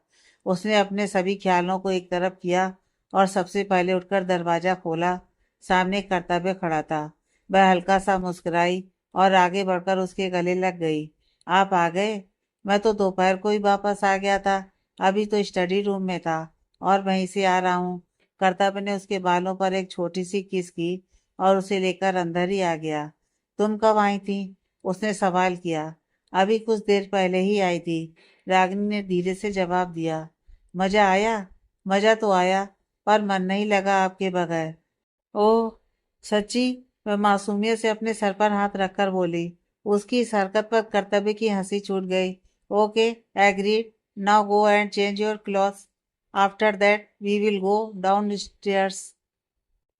उसने अपने सभी ख्यालों को एक तरफ किया और सबसे पहले उठकर दरवाजा खोला। सामने कर्तव्य खड़ा था। वह हल्का सा मुस्कुराई और आगे बढ़कर उसके गले लग गई। आप आ गए? मैं तो दोपहर को ही वापस आ गया था। अभी तो स्टडी रूम में था और वहीं से आ रहा हूँ। कर्तव्य ने उसके बालों पर एक छोटी सी किस की और उसे लेकर अंदर ही आ गया। तुम कब आई थी? उसने सवाल किया। अभी कुछ देर पहले ही आई थी, रागिनी ने धीरे से जवाब दिया। मजा आया? मजा तो आया, पर मन नहीं लगा आपके बगैर। ओह! सच्ची? वह मासूमियत से अपने सर पर हाथ रखकर बोली। उसकी इस हरकत पर कर्तव्य की हंसी छूट गई। Okay, agreed. Now go and change your clothes. After that we will go downstairs.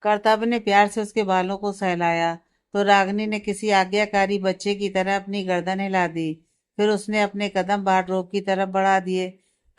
Kartavya ने प्यार से उसके बालों को सहलाया, तो रागिनी ने किसी आज्ञाकारी बच्चे की तरह अपनी गर्दन हिला दी। फिर उसने अपने कदम वार्डरोब की तरफ बढ़ा दिए।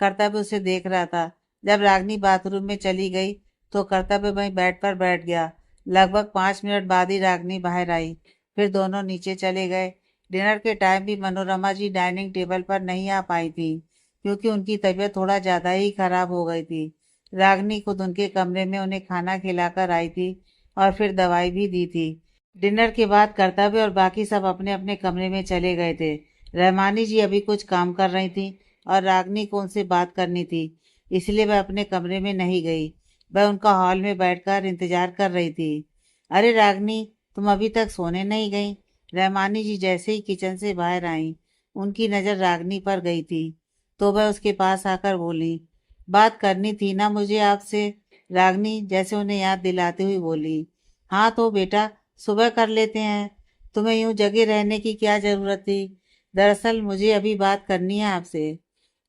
कर्तव्य उसे देख रहा था। जब रागिनी बाथरूम में चली गई, तो कर्तव्य वहीं बेड पर बैठ गया। लगभग 5 मिनट बाद ही रागिनी बाहर आई। फिर दोनों नीचे चले गए। डिनर के टाइम भी मनोरमा जी डाइनिंग टेबल पर नहीं आ पाई थी, क्योंकि उनकी तबीयत थोड़ा ज्यादा ही खराब हो गई थी। रागनी खुद उनके कमरे में उन्हें खाना खिलाकर आई थी और फिर दवाई भी दी थी। डिनर के बाद कर्तव्य और बाकी सब अपने अपने कमरे में चले गए थे। रहमानी जी अभी कुछ काम कर रही थी और रागनी को उनसे बात करनी थी, इसलिए वह अपने कमरे में नहीं गई। वह उनका हॉल में बैठकर इंतजार कर रही थी। अरे रागनी, तुम अभी तक सोने नहीं गई? रहमानी जी जैसे ही किचन से बाहर आई, उनकी नज़र रागनी पर गई थी, तो वह उसके पास आकर बोली, बात करनी थी ना मुझे आपसे। रागनी जैसे उन्हें याद दिलाते हुए बोली। हाँ तो बेटा, सुबह कर लेते हैं। तुम्हें यूं जगे रहने की क्या जरूरत थी? दरअसल मुझे अभी बात करनी है आपसे।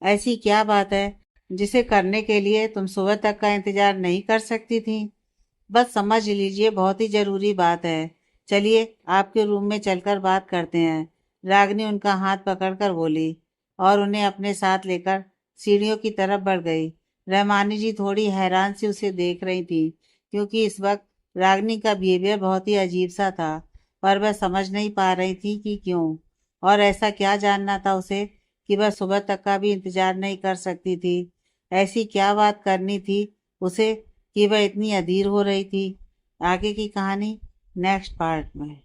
ऐसी क्या बात है जिसे करने के लिए तुम सुबह तक का इंतजार नहीं कर सकती थी? बस समझ लीजिए, बहुत ही जरूरी बात है। चलिए आपके रूम में चलकर बात करते हैं। रागनी उनका हाथ पकड़कर बोली और उन्हें अपने साथ लेकर सीढ़ियों की तरफ बढ़ गई। रहमानी जी थोड़ी हैरान सी उसे देख रही थी, क्योंकि इस वक्त रागनी का बिहेवियर बहुत ही अजीब सा था, पर वह समझ नहीं पा रही थी कि क्यों। और ऐसा क्या जानना था उसे कि वह सुबह तक का भी इंतजार नहीं कर सकती थी? ऐसी क्या बात करनी थी उसे कि वह इतनी अधीर हो रही थी? आगे की कहानी नेक्स्ट पार्ट में।